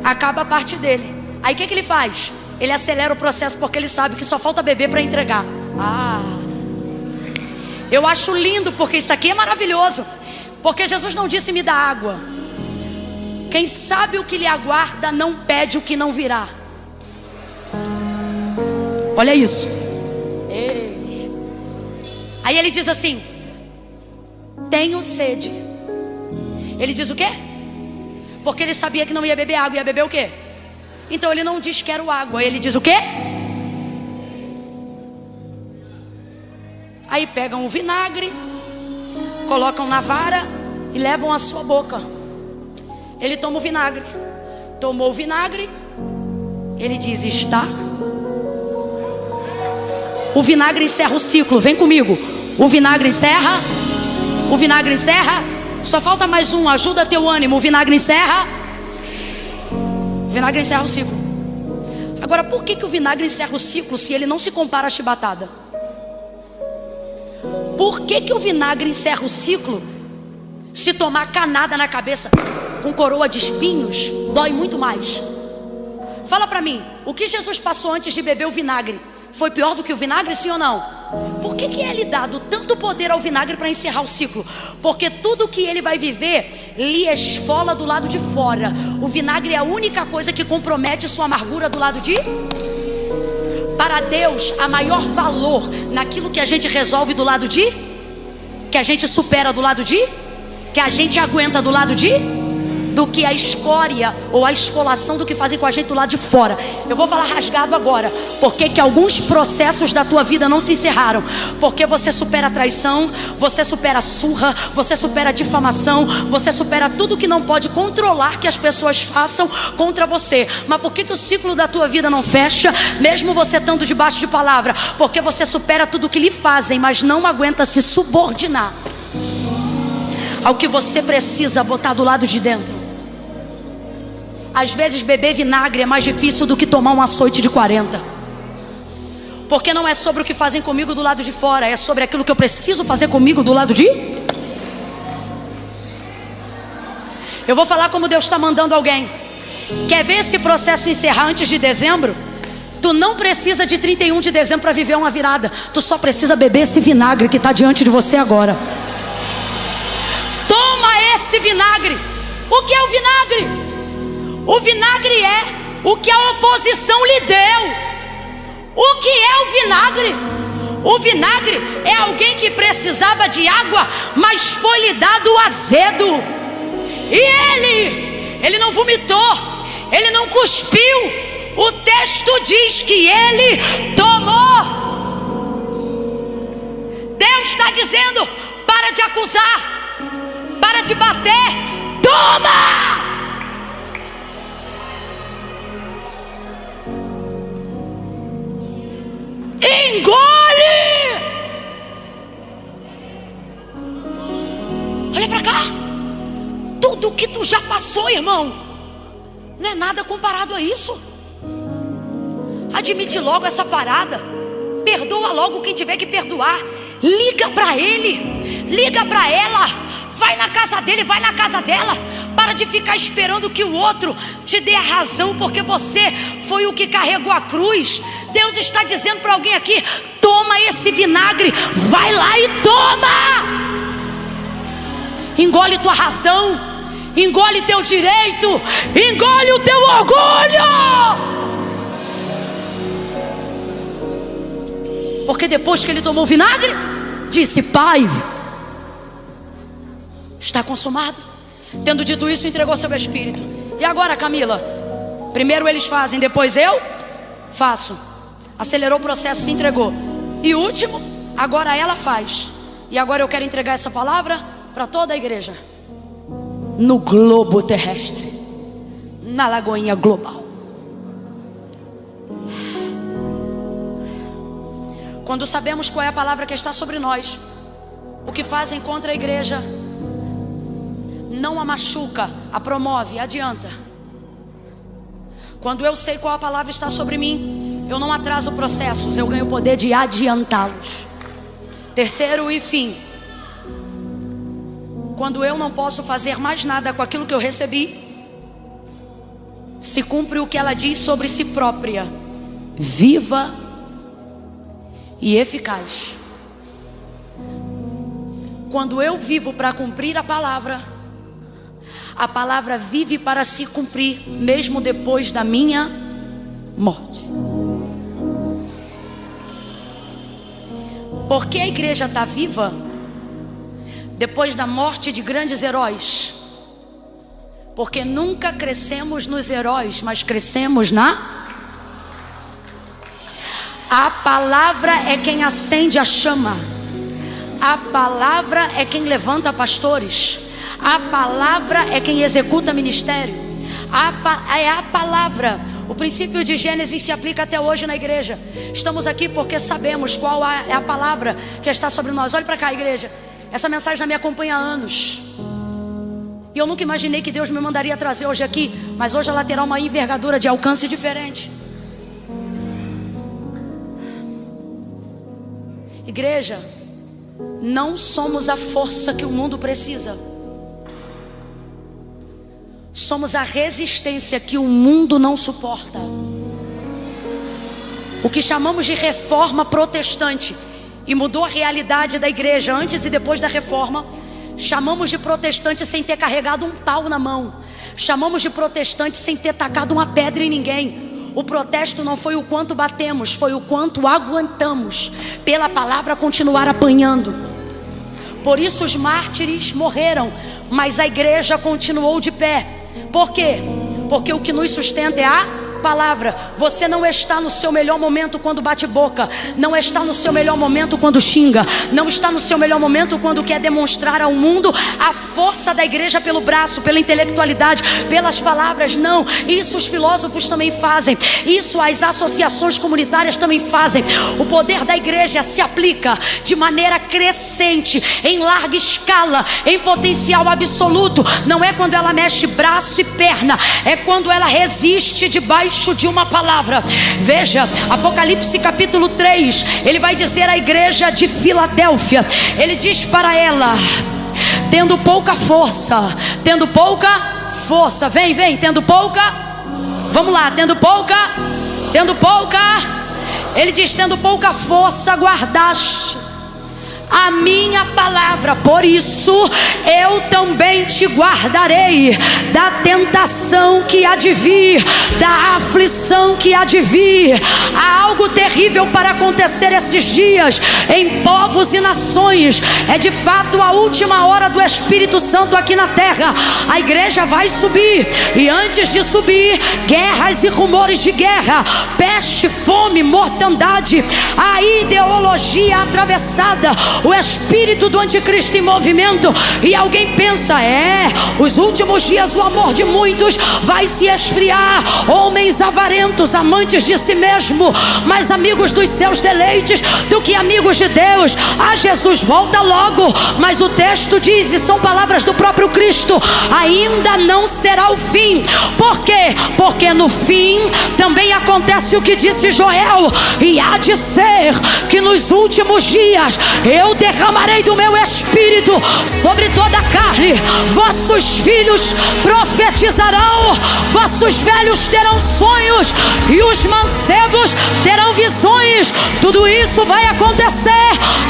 acaba a parte dele. Aí o que ele faz? Ele acelera o processo, porque ele sabe que só falta beber para entregar. Eu acho lindo, porque isso aqui é maravilhoso. Porque Jesus não disse me dá água. Quem sabe o que lhe aguarda não pede o que não virá. Olha isso. Aí ele diz assim: tenho sede. Ele diz o quê? Porque ele sabia que não ia beber água. Ia beber o quê? Então ele não diz quero água. Ele diz o quê? Aí pegam o vinagre, colocam na vara e levam à sua boca. Ele toma o vinagre. Tomou o vinagre, ele diz está. O vinagre encerra o ciclo. Vem comigo. O vinagre encerra. O vinagre encerra. Só falta mais um. Ajuda teu ânimo. O vinagre encerra. O vinagre encerra o ciclo. Agora, por que o vinagre encerra o ciclo se ele não se compara à chibatada? Por que o vinagre encerra o ciclo se tomar canada na cabeça com coroa de espinhos dói muito mais? Fala pra mim, o que Jesus passou antes de beber o vinagre foi pior do que o vinagre, sim ou não? Por que é lhe dado tanto poder ao vinagre para encerrar o ciclo? Porque tudo que ele vai viver lhe esfola do lado de fora. O vinagre é a única coisa que compromete sua amargura do lado de... Para Deus, a maior valor naquilo que a gente resolve do lado de, que a gente supera do lado de, que a gente aguenta do lado de, do que a escória ou a esfolação do que fazem com a gente do lado de fora. Eu vou falar rasgado agora. Porque que alguns processos da tua vida não se encerraram? Porque você supera a traição, você supera a surra, você supera a difamação, você supera tudo que não pode controlar que as pessoas façam contra você. Mas por que o ciclo da tua vida não fecha, mesmo você estando debaixo de palavra? Porque você supera tudo que lhe fazem, mas não aguenta se subordinar ao que você precisa botar do lado de dentro. Às vezes beber vinagre é mais difícil do que tomar um açoite de 40. Porque não é sobre o que fazem comigo do lado de fora, é sobre aquilo que eu preciso fazer comigo do lado de... Eu vou falar como Deus está mandando alguém. Quer ver esse processo encerrar antes de dezembro? Tu não precisa de 31 de dezembro para viver uma virada. Tu só precisa beber esse vinagre que está diante de você agora. Toma esse vinagre. O que é o vinagre? O vinagre é o que a oposição lhe deu. O que é o vinagre? O vinagre é alguém que precisava de água, mas foi lhe dado azedo. E ele não vomitou, ele não cuspiu. O texto diz que ele tomou. Deus está dizendo: para de acusar, para de bater, toma! Engole! Olha pra cá. Tudo que tu já passou, irmão, não é nada comparado a isso. Admite logo essa parada. Perdoa logo quem tiver que perdoar. Liga pra ele, liga pra ela. Vai na casa dele, vai na casa dela. Para de ficar esperando que o outro te dê a razão, porque você foi o que carregou a cruz. Deus está dizendo para alguém aqui: toma esse vinagre, vai lá e toma. Engole tua razão, engole teu direito, engole o teu orgulho. Porque depois que ele tomou o vinagre, disse: Pai, está consumado. Tendo dito isso, entregou seu espírito. E agora, Camila? Primeiro eles fazem, depois eu faço. Acelerou o processo, se entregou. E último, agora ela faz. E agora eu quero entregar essa palavra para toda a igreja, no globo terrestre, na Lagoinha Global. Quando sabemos qual é a palavra que está sobre nós, o que fazem contra a igreja não a machuca, a promove, adianta. Quando eu sei qual a palavra está sobre mim, eu não atraso processos, eu ganho o poder de adiantá-los. Terceiro e fim, quando eu não posso fazer mais nada com aquilo que eu recebi, se cumpre o que ela diz sobre si própria: viva e eficaz. Quando eu vivo para cumprir a palavra vive para se cumprir, mesmo depois da minha morte. Porque a igreja está viva depois da morte de grandes heróis. Porque nunca crescemos nos heróis, mas crescemos A palavra é quem acende a chama. A palavra é quem levanta pastores. A palavra é quem executa ministério. É a palavra. O princípio de Gênesis se aplica até hoje na igreja. Estamos aqui porque sabemos qual é a palavra que está sobre nós. Olhe para cá, igreja. Essa mensagem já me acompanha há anos. E eu nunca imaginei que Deus me mandaria trazer hoje aqui. Mas hoje ela terá uma envergadura de alcance diferente. Igreja, não somos a força que o mundo precisa. Somos a resistência que o mundo não suporta. O que chamamos de reforma protestante, e mudou a realidade da igreja antes e depois da reforma, chamamos de protestante sem ter carregado um pau na mão. Chamamos de protestante sem ter tacado uma pedra em ninguém. O protesto não foi o quanto batemos, foi o quanto aguentamos pela palavra continuar apanhando. Por isso os mártires morreram, mas a igreja continuou de pé. Por quê? Porque o que nos sustenta é a palavra. Você não está no seu melhor momento quando bate boca. Não está no seu melhor momento quando xinga. Não está no seu melhor momento quando quer demonstrar ao mundo a força da igreja pelo braço, pela intelectualidade, pelas palavras. Não, isso os filósofos também fazem. Isso as associações comunitárias também fazem. O poder da igreja se aplica de maneira crescente, em larga escala, em potencial absoluto. Não é quando ela mexe braço e perna, é quando ela resiste debaixo de uma palavra. Veja, Apocalipse capítulo 3, ele vai dizer à igreja de Filadélfia, ele diz para ela: tendo pouca força, vem, tendo pouca, vamos lá, tendo pouca, ele diz: tendo pouca força, guardaste a minha palavra, por isso eu também te guardarei da tentação que há de vir, da aflição que há de vir. Há algo terrível para acontecer esses dias em povos e nações. É de fato a última hora do Espírito Santo aqui na terra. A igreja vai subir, e antes de subir, guerras e rumores de guerra, peste, fome, mortandade, a ideologia atravessada, o espírito do anticristo em movimento. E alguém pensa: os últimos dias o amor de muitos vai se esfriar. Homens avarentos, amantes de si mesmo, mais amigos dos seus deleites do que amigos de Deus. Jesus volta logo. Mas o texto diz, e são palavras do próprio Cristo: ainda não será o fim. Por quê? Porque no fim também acontece o que disse Joel: e há de ser que nos últimos dias eu eu derramarei do meu espírito sobre toda a carne. Vossos filhos profetizarão, vossos velhos terão sonhos e os mancebos terão visões. Tudo isso vai acontecer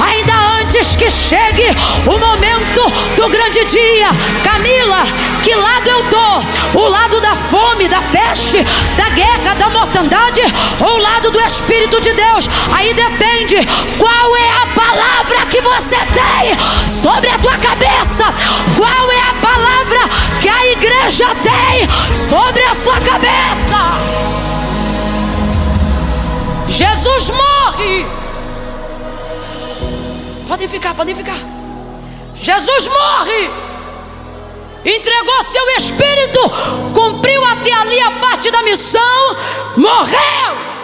ainda antes que chegue o momento do grande dia. Camila, que lado eu tô? O lado da fome, da peste, da guerra, da mortandade, ou o lado do Espírito de Deus? Aí depende qual é a palavra que você tem sobre a tua cabeça. Qual é a palavra que a igreja tem sobre a sua cabeça? Jesus morre. Podem ficar, podem ficar. Jesus morre, entregou seu espírito, cumpriu até ali a parte da missão, morreu.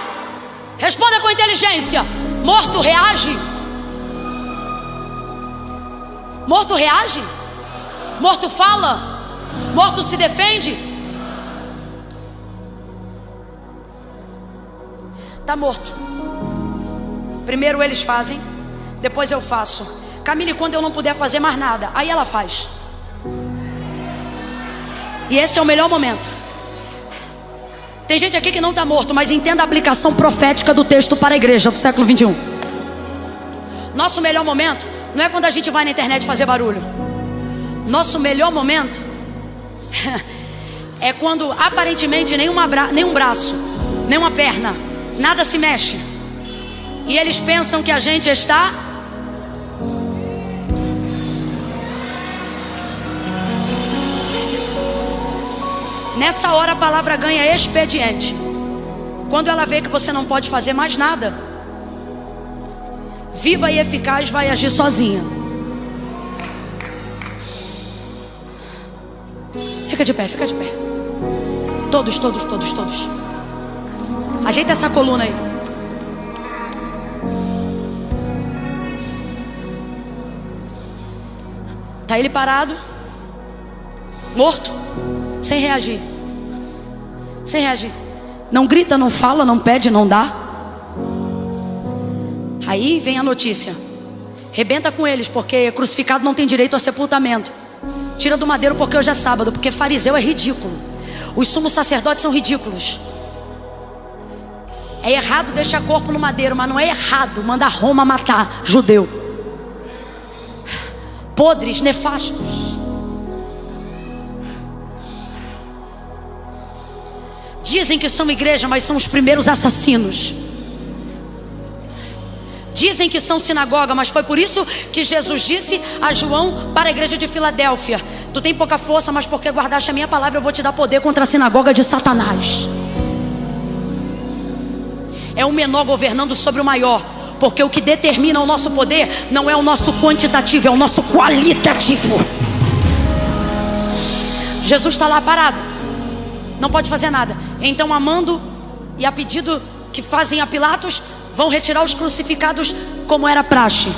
Responda com inteligência. Morto reage? Morto reage? Morto fala? Morto se defende? Está morto. Primeiro eles fazem, depois eu faço. Camille, quando eu não puder fazer mais nada, aí ela faz. E esse é o melhor momento. Tem gente aqui que não está morto, mas entenda a aplicação profética do texto para a igreja do século 21. Nosso melhor momento não é quando a gente vai na internet fazer barulho. Nosso melhor momento é quando aparentemente nenhum braço, nenhuma perna, nada se mexe, e eles pensam que a gente está... Nessa hora a palavra ganha expediente. Quando ela vê que você não pode fazer mais nada, viva e eficaz vai agir sozinha. Fica de pé, fica de pé. Todos, todos, todos, todos. Ajeita essa coluna aí. Tá ele parado, morto, sem reagir. Sem reagir. Não grita, não fala, não pede, não dá. Aí vem a notícia. Rebenta com eles, porque crucificado não tem direito a sepultamento. Tira do madeiro porque hoje é sábado, porque fariseu é ridículo. Os sumos sacerdotes são ridículos. É errado deixar corpo no madeiro, mas não é errado mandar Roma matar judeu. Podres, nefastos. Dizem que são igreja, mas são os primeiros assassinos. Dizem que são sinagoga, mas foi por isso que Jesus disse a João para a igreja de Filadélfia: tu tem pouca força, mas porque guardaste a minha palavra, eu vou te dar poder contra a sinagoga de Satanás. É o menor governando sobre o maior, porque o que determina o nosso poder não é o nosso quantitativo, é o nosso qualitativo. Jesus está lá parado, não pode fazer nada. Então, a mando e a pedido que fazem a Pilatos, vão retirar os crucificados como era praxe.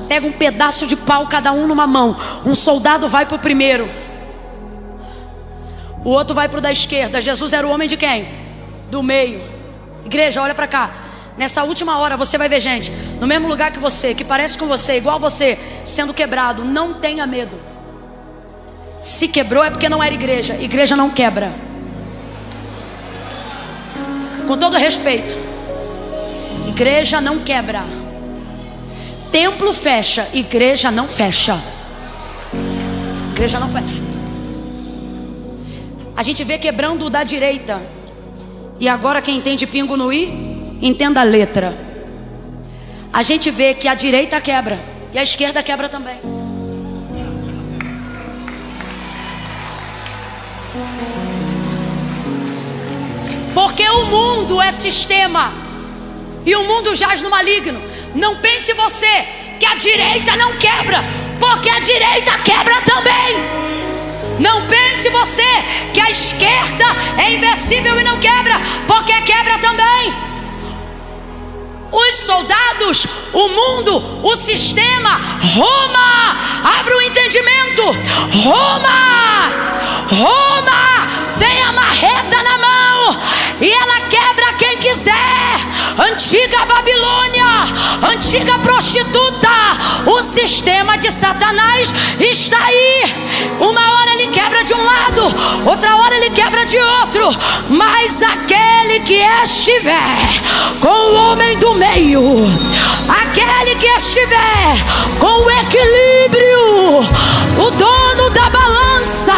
Pega um pedaço de pau, cada um numa mão. Um soldado vai para o primeiro, o outro vai para o da esquerda. Jesus era o homem de quem? Do meio. Igreja, olha para cá. Nessa última hora você vai ver gente no mesmo lugar que você, que parece com você, igual você, sendo quebrado. Não tenha medo. Se quebrou é porque não era igreja. Igreja não quebra. Com todo respeito, igreja não quebra. Templo fecha, igreja não fecha. Igreja não fecha. A gente vê quebrando o da direita. E agora quem entende pingo no i, entenda a letra. A gente vê que a direita quebra e a esquerda quebra também. Porque o mundo é sistema e o mundo jaz no maligno. Não pense você que a direita não quebra, porque a direita quebra também. Não pense você que a esquerda é invencível e não quebra, porque quebra também. Os soldados, o mundo, o sistema, Roma, abre o entendimento. Roma tem a marreta na mão e ela quebra quem quiser. quiser. Antiga Babilônia, antiga prostituta, o sistema de Satanás está aí. Uma hora ele quebra de um lado, outra hora ele quebra de outro. Mas aquele que estiver com o homem do meio, aquele que estiver com o equilíbrio, o dono da balança,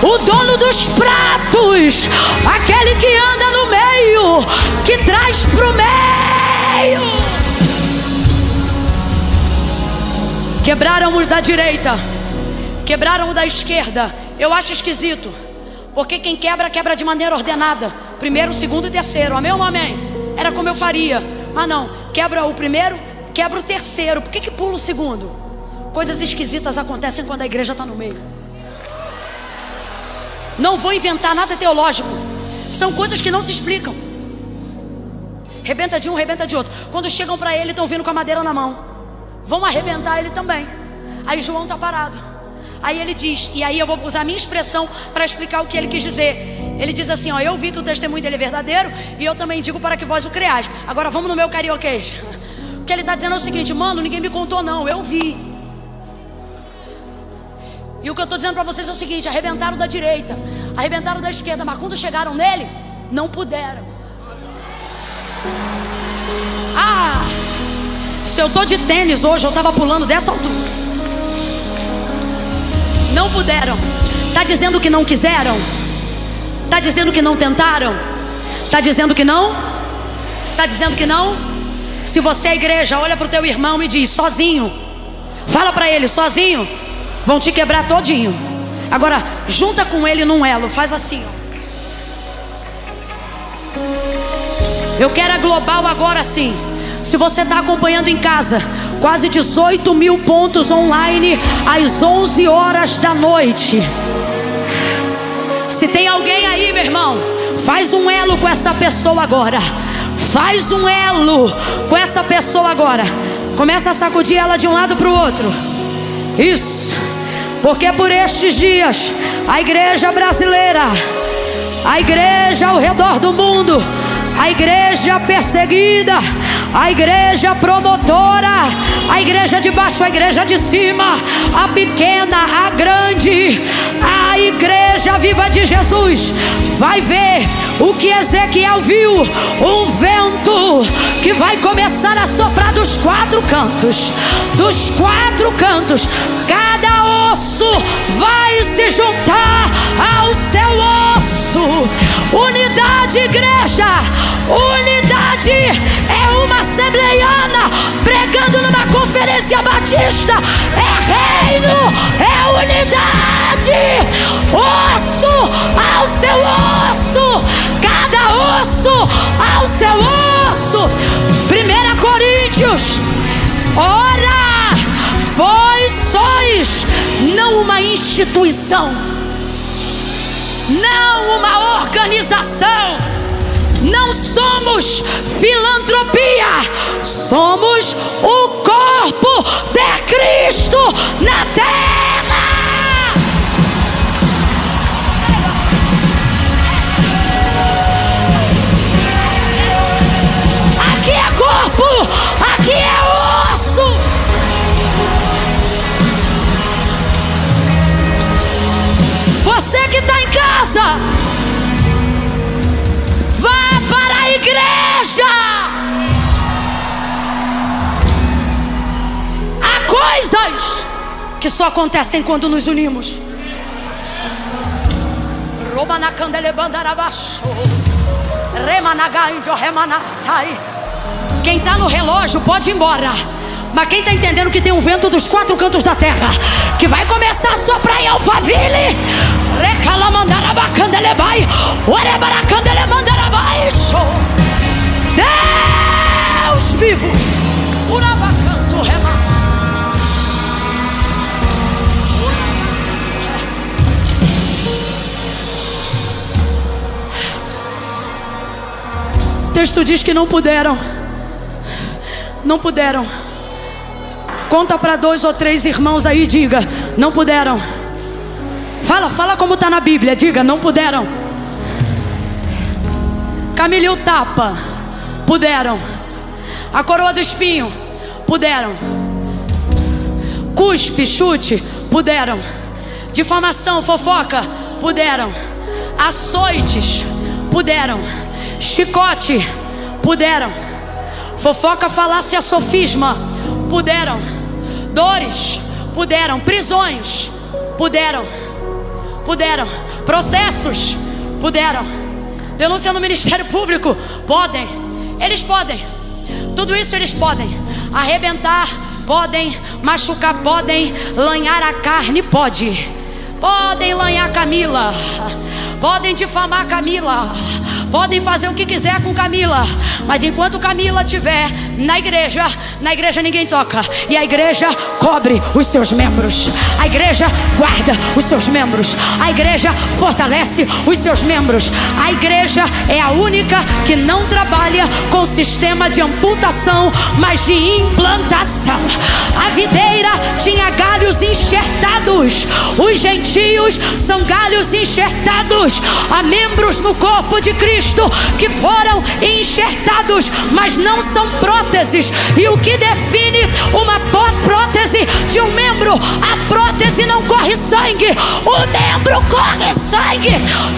o dono dos pratos, aquele que anda no meio, que traz pro meio. Quebraram os da direita, quebraram o da esquerda. Eu acho esquisito, porque quem quebra, quebra de maneira ordenada. Primeiro, segundo e terceiro. Amém ou não amém? Era como eu faria. Mas não, quebra o primeiro, quebra o terceiro. Por que pula o segundo? Coisas esquisitas acontecem quando a igreja está no meio. Não vou inventar nada teológico. São coisas que não se explicam. Rebenta de um, rebenta de outro. Quando chegam para ele, estão vindo com a madeira na mão. Vão arrebentar ele também. Aí João está parado. Aí ele diz, e aí eu vou usar a minha expressão para explicar o que ele quis dizer. Ele diz assim, ó: eu vi que o testemunho dele é verdadeiro, e eu também digo para que vós o creais. Agora vamos no meu carioquês. O que ele está dizendo é o seguinte: mano, ninguém me contou não, eu vi. E o que eu estou dizendo para vocês é o seguinte: arrebentaram da direita, arrebentaram da esquerda, mas quando chegaram nele, não puderam. Se eu estou de tênis hoje, eu estava pulando dessa altura. Não puderam. Está dizendo que não quiseram? Está dizendo que não tentaram? Está dizendo que não? Está dizendo que não? Se você é igreja, olha para o teu irmão e diz: sozinho. Fala para ele: sozinho vão te quebrar todinho. Agora junta com ele num elo. Faz assim, ó. Eu quero a global agora sim. Se você está acompanhando em casa, quase 18 mil pontos online às 11 horas da noite. Se tem alguém aí, meu irmão, faz um elo com essa pessoa agora. Faz um elo com essa pessoa agora. Começa a sacudir ela de um lado para o outro. Isso. Porque por estes dias, a igreja brasileira, a igreja ao redor do mundo, a igreja perseguida, a igreja promotora, a igreja de baixo, a igreja de cima, a pequena, a grande, a igreja viva de Jesus, vai ver o que Ezequiel viu: um vento que vai começar a soprar dos quatro cantos. Dos quatro cantos, cada osso vai se juntar ao seu osso. Unidade, igreja. Unidade é uma assembleiana pregando numa conferência batista. É reino, é unidade. Osso ao seu osso, cada osso ao seu osso. 1 Coríntios: ora, vós sois não uma instituição, não uma organização, não somos filantropia, somos o corpo de Cristo na terra. Aqui é corpo, aqui é osso. Você que está em casa, vá para a igreja. Há coisas que só acontecem quando nos unimos. Quem está no relógio pode ir embora, mas quem está entendendo que tem um vento dos quatro cantos da terra que vai começar a soprar em Alphaville, Deus vivo, o texto diz que não puderam. Não puderam. Conta para 2 ou 3 irmãos aí e diga: não puderam. Fala como está na Bíblia. Diga: não puderam. Camilho tapa, puderam. A coroa do espinho, puderam. Cuspe, chute, puderam. Difamação, fofoca, puderam. Açoites, puderam. Chicote, puderam. Fofoca, falácia, sofisma, puderam. Dores, puderam. Prisões, puderam. Puderam. Processos, puderam. Denúncia no Ministério Público, podem. Eles podem. Tudo isso eles podem. Arrebentar, podem. Machucar, podem. Lanhar a carne, pode. Podem lanhar Camila. Podem difamar Camila. Podem fazer o que quiser com Camila. Mas enquanto Camila estiver na igreja ninguém toca. E a igreja cobre os seus membros. A igreja guarda os seus membros. A igreja fortalece os seus membros. A igreja é a única que não trabalha com sistema de amputação, mas de implantação. A videira tinha galhos enxertados. Os gentios são galhos enxertados. Há membros no corpo de Cristo que foram enxertados, mas não são próteses. E o que define uma prótese de um membro? A prótese não corre sangue, o membro corre sangue.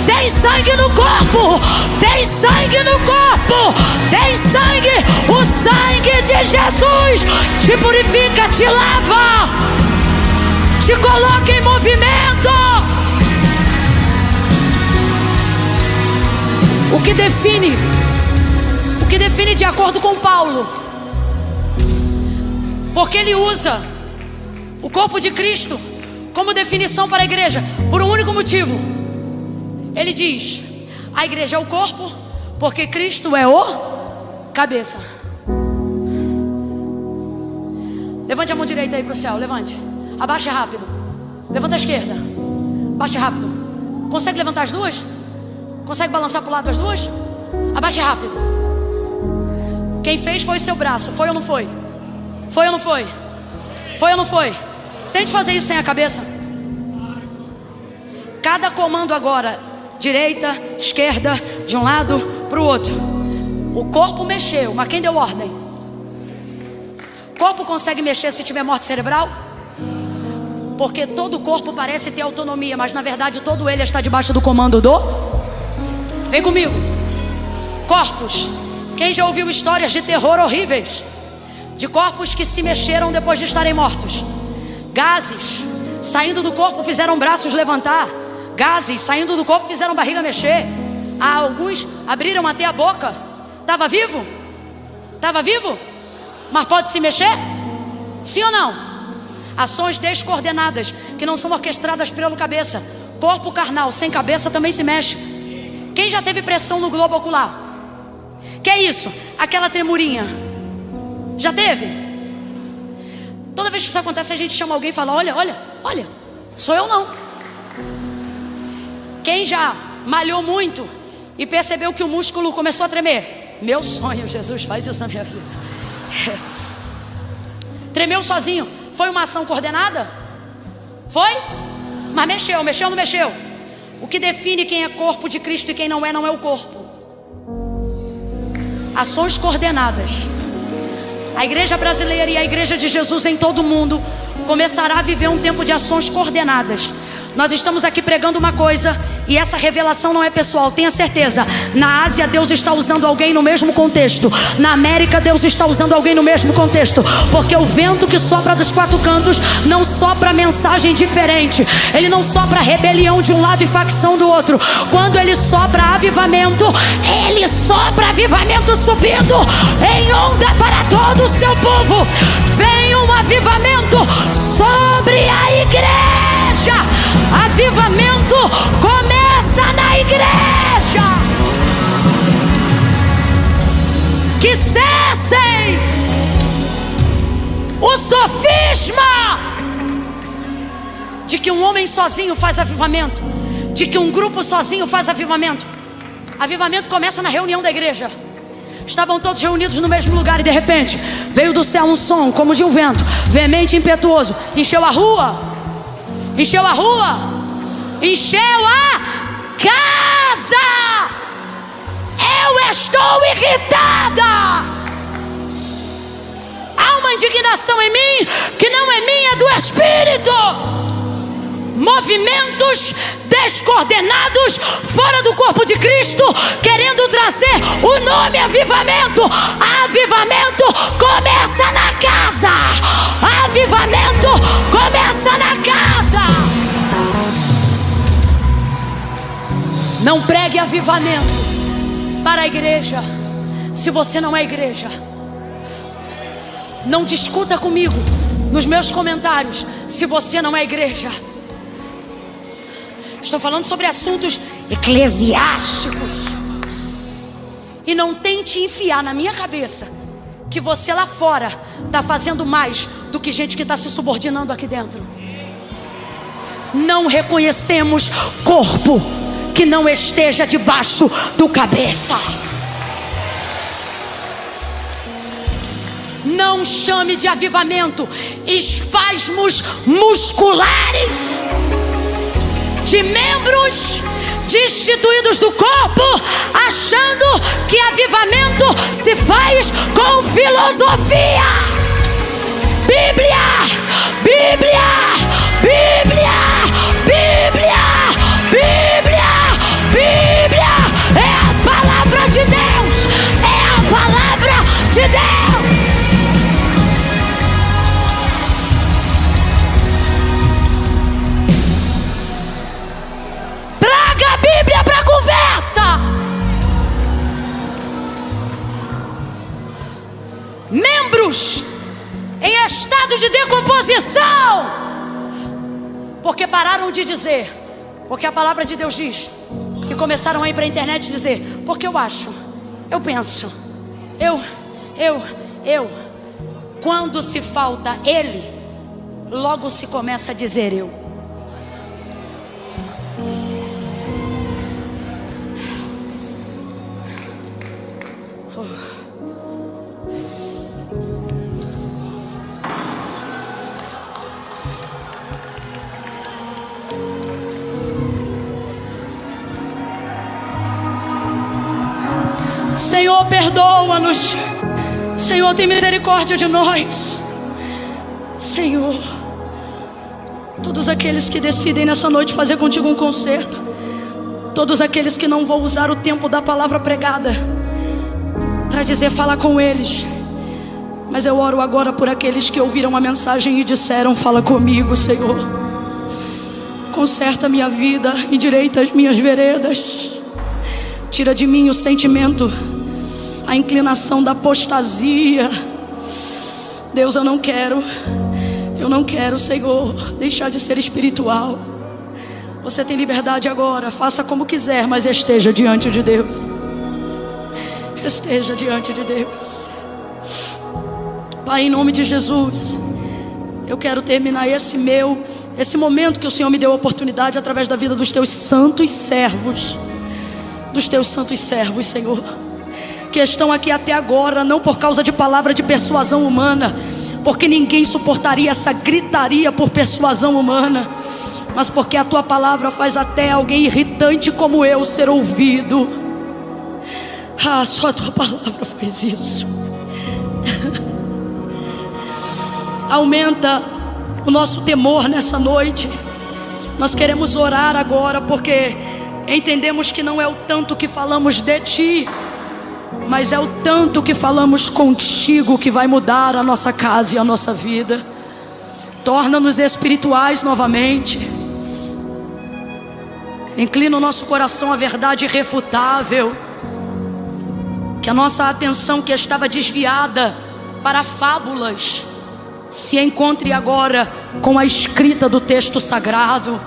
Tem sangue no corpo, tem sangue no corpo, tem sangue. O sangue de Jesus te purifica, te lava, te coloca em movimento. O que define de acordo com Paulo, porque ele usa o corpo de Cristo como definição para a igreja, por um único motivo. Ele diz: a igreja é o corpo, porque Cristo é o cabeça. Levante a mão direita aí para o céu, levante. Abaixe rápido. Levanta a esquerda. Abaixe rápido. Consegue levantar as duas? Consegue balançar para o lado as duas? Abaixe rápido. Quem fez foi o seu braço. Foi ou não foi? Foi ou não foi? Foi ou não foi? Tente fazer isso sem a cabeça. Cada comando agora, direita, esquerda, de um lado para o outro. O corpo mexeu, mas quem deu ordem? O corpo consegue mexer se tiver morte cerebral? Porque todo o corpo parece ter autonomia, mas na verdade todo ele está debaixo do comando do... Vem comigo. Corpos. Quem já ouviu histórias de terror horríveis? De corpos que se mexeram depois de estarem mortos. Gases saindo do corpo fizeram braços levantar. Gases saindo do corpo fizeram barriga mexer. Alguns abriram até a boca. Estava vivo? Estava vivo? Mas pode se mexer? Sim ou não? Ações descoordenadas que não são orquestradas pelo cabeça. Corpo carnal sem cabeça também se mexe. Quem já teve pressão no globo ocular? Que é isso? Aquela tremurinha. Já teve? Toda vez que isso acontece, a gente chama alguém e fala: olha, sou eu não. Quem já malhou muito e percebeu que o músculo começou a tremer? Meu sonho, Jesus, faz isso na minha vida. Tremeu sozinho. Foi uma ação coordenada? Foi? Mas mexeu ou não mexeu? O que define quem é corpo de Cristo e quem não é o corpo. Ações coordenadas. A igreja brasileira e a igreja de Jesus em todo o mundo começará a viver um tempo de ações coordenadas. Nós estamos aqui pregando uma coisa e essa revelação não é pessoal, tenha certeza. Na Ásia Deus está usando alguém no mesmo contexto. Na América Deus está usando alguém no mesmo contexto. Porque o vento que sopra dos quatro cantos não sopra mensagem diferente. Ele não sopra rebelião de um lado e facção do outro. Quando ele sopra avivamento, ele sopra avivamento subindo em onda para todo o seu povo. Vem um avivamento sobre a igreja. Avivamento começa na igreja. Que cessem o sofisma de que um homem sozinho faz avivamento, de que um grupo sozinho faz avivamento. Avivamento começa na reunião da igreja. Estavam todos reunidos no mesmo lugar e de repente veio do céu um som como de um vento veemente e impetuoso. Encheu a rua. Encheu a rua, encheu a casa. Eu estou irritada. Há uma indignação em mim que não é minha, é do Espírito. Movimentos descoordenados fora do corpo de Cristo, querendo trazer o nome avivamento. Avivamento começa na casa. Avivamento começa na casa. Não pregue avivamento para a igreja se você não é igreja. Não discuta comigo nos meus comentários se você não é igreja. Estou falando sobre assuntos eclesiásticos. E não tente enfiar na minha cabeça que você lá fora está fazendo mais do que gente que está se subordinando aqui dentro. Não reconhecemos corpo que não esteja debaixo do cabeça. Não chame de avivamento espasmos musculares de membros destituídos do corpo, achando que avivamento se faz com filosofia. Bíblia, Bíblia, Bíblia, Bíblia, Bíblia, Bíblia é a palavra de Deus, é a palavra de Deus. Traga a Bíblia para conversa. Membros em estado de decomposição, porque pararam de dizer, porque a palavra de Deus diz, e começaram a ir para a internet dizer, porque eu acho, eu penso, eu. Quando se falta ele, logo se começa a dizer eu. Senhor, perdoa-nos. Senhor, tem misericórdia de nós. Senhor, todos aqueles que decidem nessa noite fazer contigo um concerto, todos aqueles que não vão usar o tempo da palavra pregada para dizer, fala com eles, mas eu oro agora por aqueles que ouviram a mensagem e disseram, fala comigo, Senhor. Conserta a minha vida, endireita as minhas veredas. Tira de mim o sentimento, a inclinação da apostasia. Deus, eu não quero, Senhor, deixar de ser espiritual. Você tem liberdade agora, faça como quiser, mas esteja diante de Deus. Esteja diante de Deus. Pai, em nome de Jesus, eu quero terminar esse momento que o Senhor me deu a oportunidade através da vida dos teus santos servos. Dos teus santos servos, Senhor, que estão aqui até agora, não por causa de palavra de persuasão humana, porque ninguém suportaria essa gritaria por persuasão humana, mas porque a tua palavra faz até alguém irritante como eu ser ouvido. Ah, só a tua palavra faz isso. Aumenta o nosso temor nessa noite. Nós queremos orar agora porque entendemos que não é o tanto que falamos de ti, mas é o tanto que falamos contigo que vai mudar a nossa casa e a nossa vida. Torna-nos espirituais novamente. Inclina o nosso coração à verdade irrefutável. Que a nossa atenção que estava desviada para fábulas se encontre agora com a escrita do texto sagrado.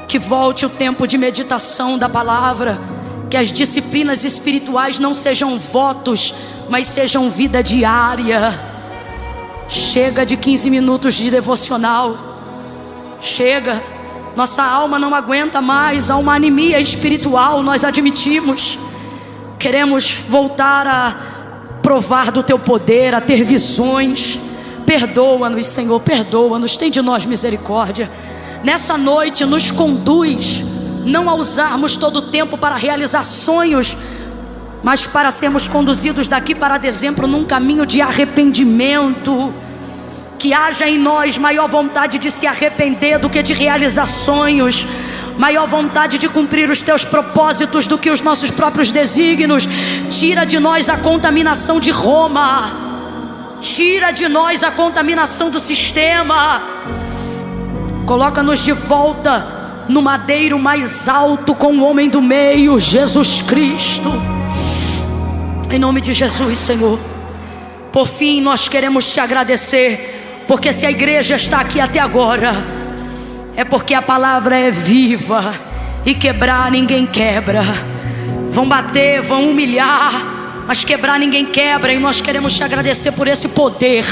Que volte o tempo de meditação da palavra. Que as disciplinas espirituais não sejam votos, mas sejam vida diária. Chega de 15 minutos de devocional. Chega. Nossa alma não aguenta mais. Há uma anemia espiritual, nós admitimos. Queremos voltar a provar do teu poder, a ter visões. Perdoa-nos, Senhor, perdoa-nos. Tem de nós misericórdia. Nessa noite nos conduz não a usarmos todo o tempo para realizar sonhos, mas para sermos conduzidos daqui para dezembro num caminho de arrependimento. Que haja em nós maior vontade de se arrepender do que de realizar sonhos, maior vontade de cumprir os teus propósitos do que os nossos próprios desígnios. Tira de nós a contaminação de Roma, tira de nós a contaminação do sistema, coloca-nos de volta no madeiro mais alto com o homem do meio, Jesus Cristo. Em nome de Jesus, Senhor. Por fim, nós queremos te agradecer, porque se a igreja está aqui até agora, é porque a palavra é viva, e quebrar ninguém quebra. Vão bater, vão humilhar, mas quebrar ninguém quebra. E nós queremos te agradecer por esse poder.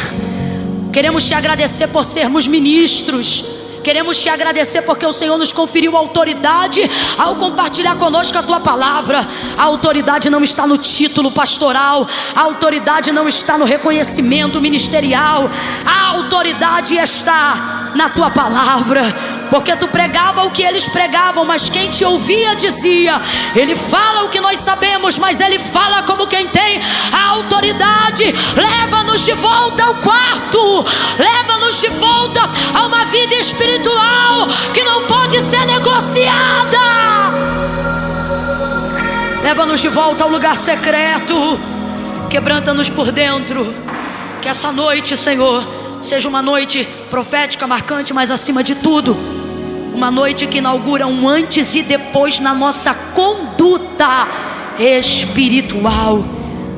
Queremos te agradecer por sermos ministros. Queremos te agradecer porque o Senhor nos conferiu autoridade ao compartilhar conosco a tua palavra. A autoridade não está no título pastoral, a autoridade não está no reconhecimento ministerial, a autoridade está na tua palavra. Porque tu pregava o que eles pregavam, mas quem te ouvia dizia: ele fala o que nós sabemos, mas ele fala como quem tem a autoridade. Leva-nos de volta ao quarto, leva-nos de volta a uma vida espiritual que não pode ser negociada. Leva-nos de volta ao lugar secreto, quebranta-nos por dentro. Que essa noite, Senhor, seja uma noite profética, marcante, mas acima de tudo, uma noite que inaugura um antes e depois na nossa conduta espiritual,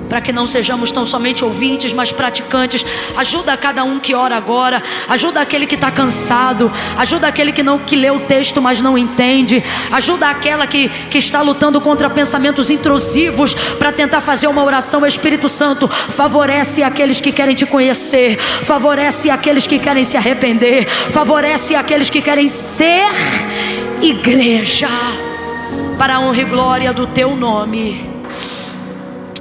para que não sejamos tão somente ouvintes, mas praticantes. Ajuda a cada um que ora agora, ajuda aquele que está cansado, ajuda aquele que lê o texto, mas não entende, ajuda aquela que está lutando contra pensamentos intrusivos para tentar fazer uma oração. Espírito Santo, favorece aqueles que querem te conhecer, favorece aqueles que querem se arrepender, favorece aqueles que querem ser igreja, para a honra e glória do teu nome.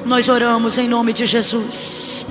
Nós oramos em nome de Jesus.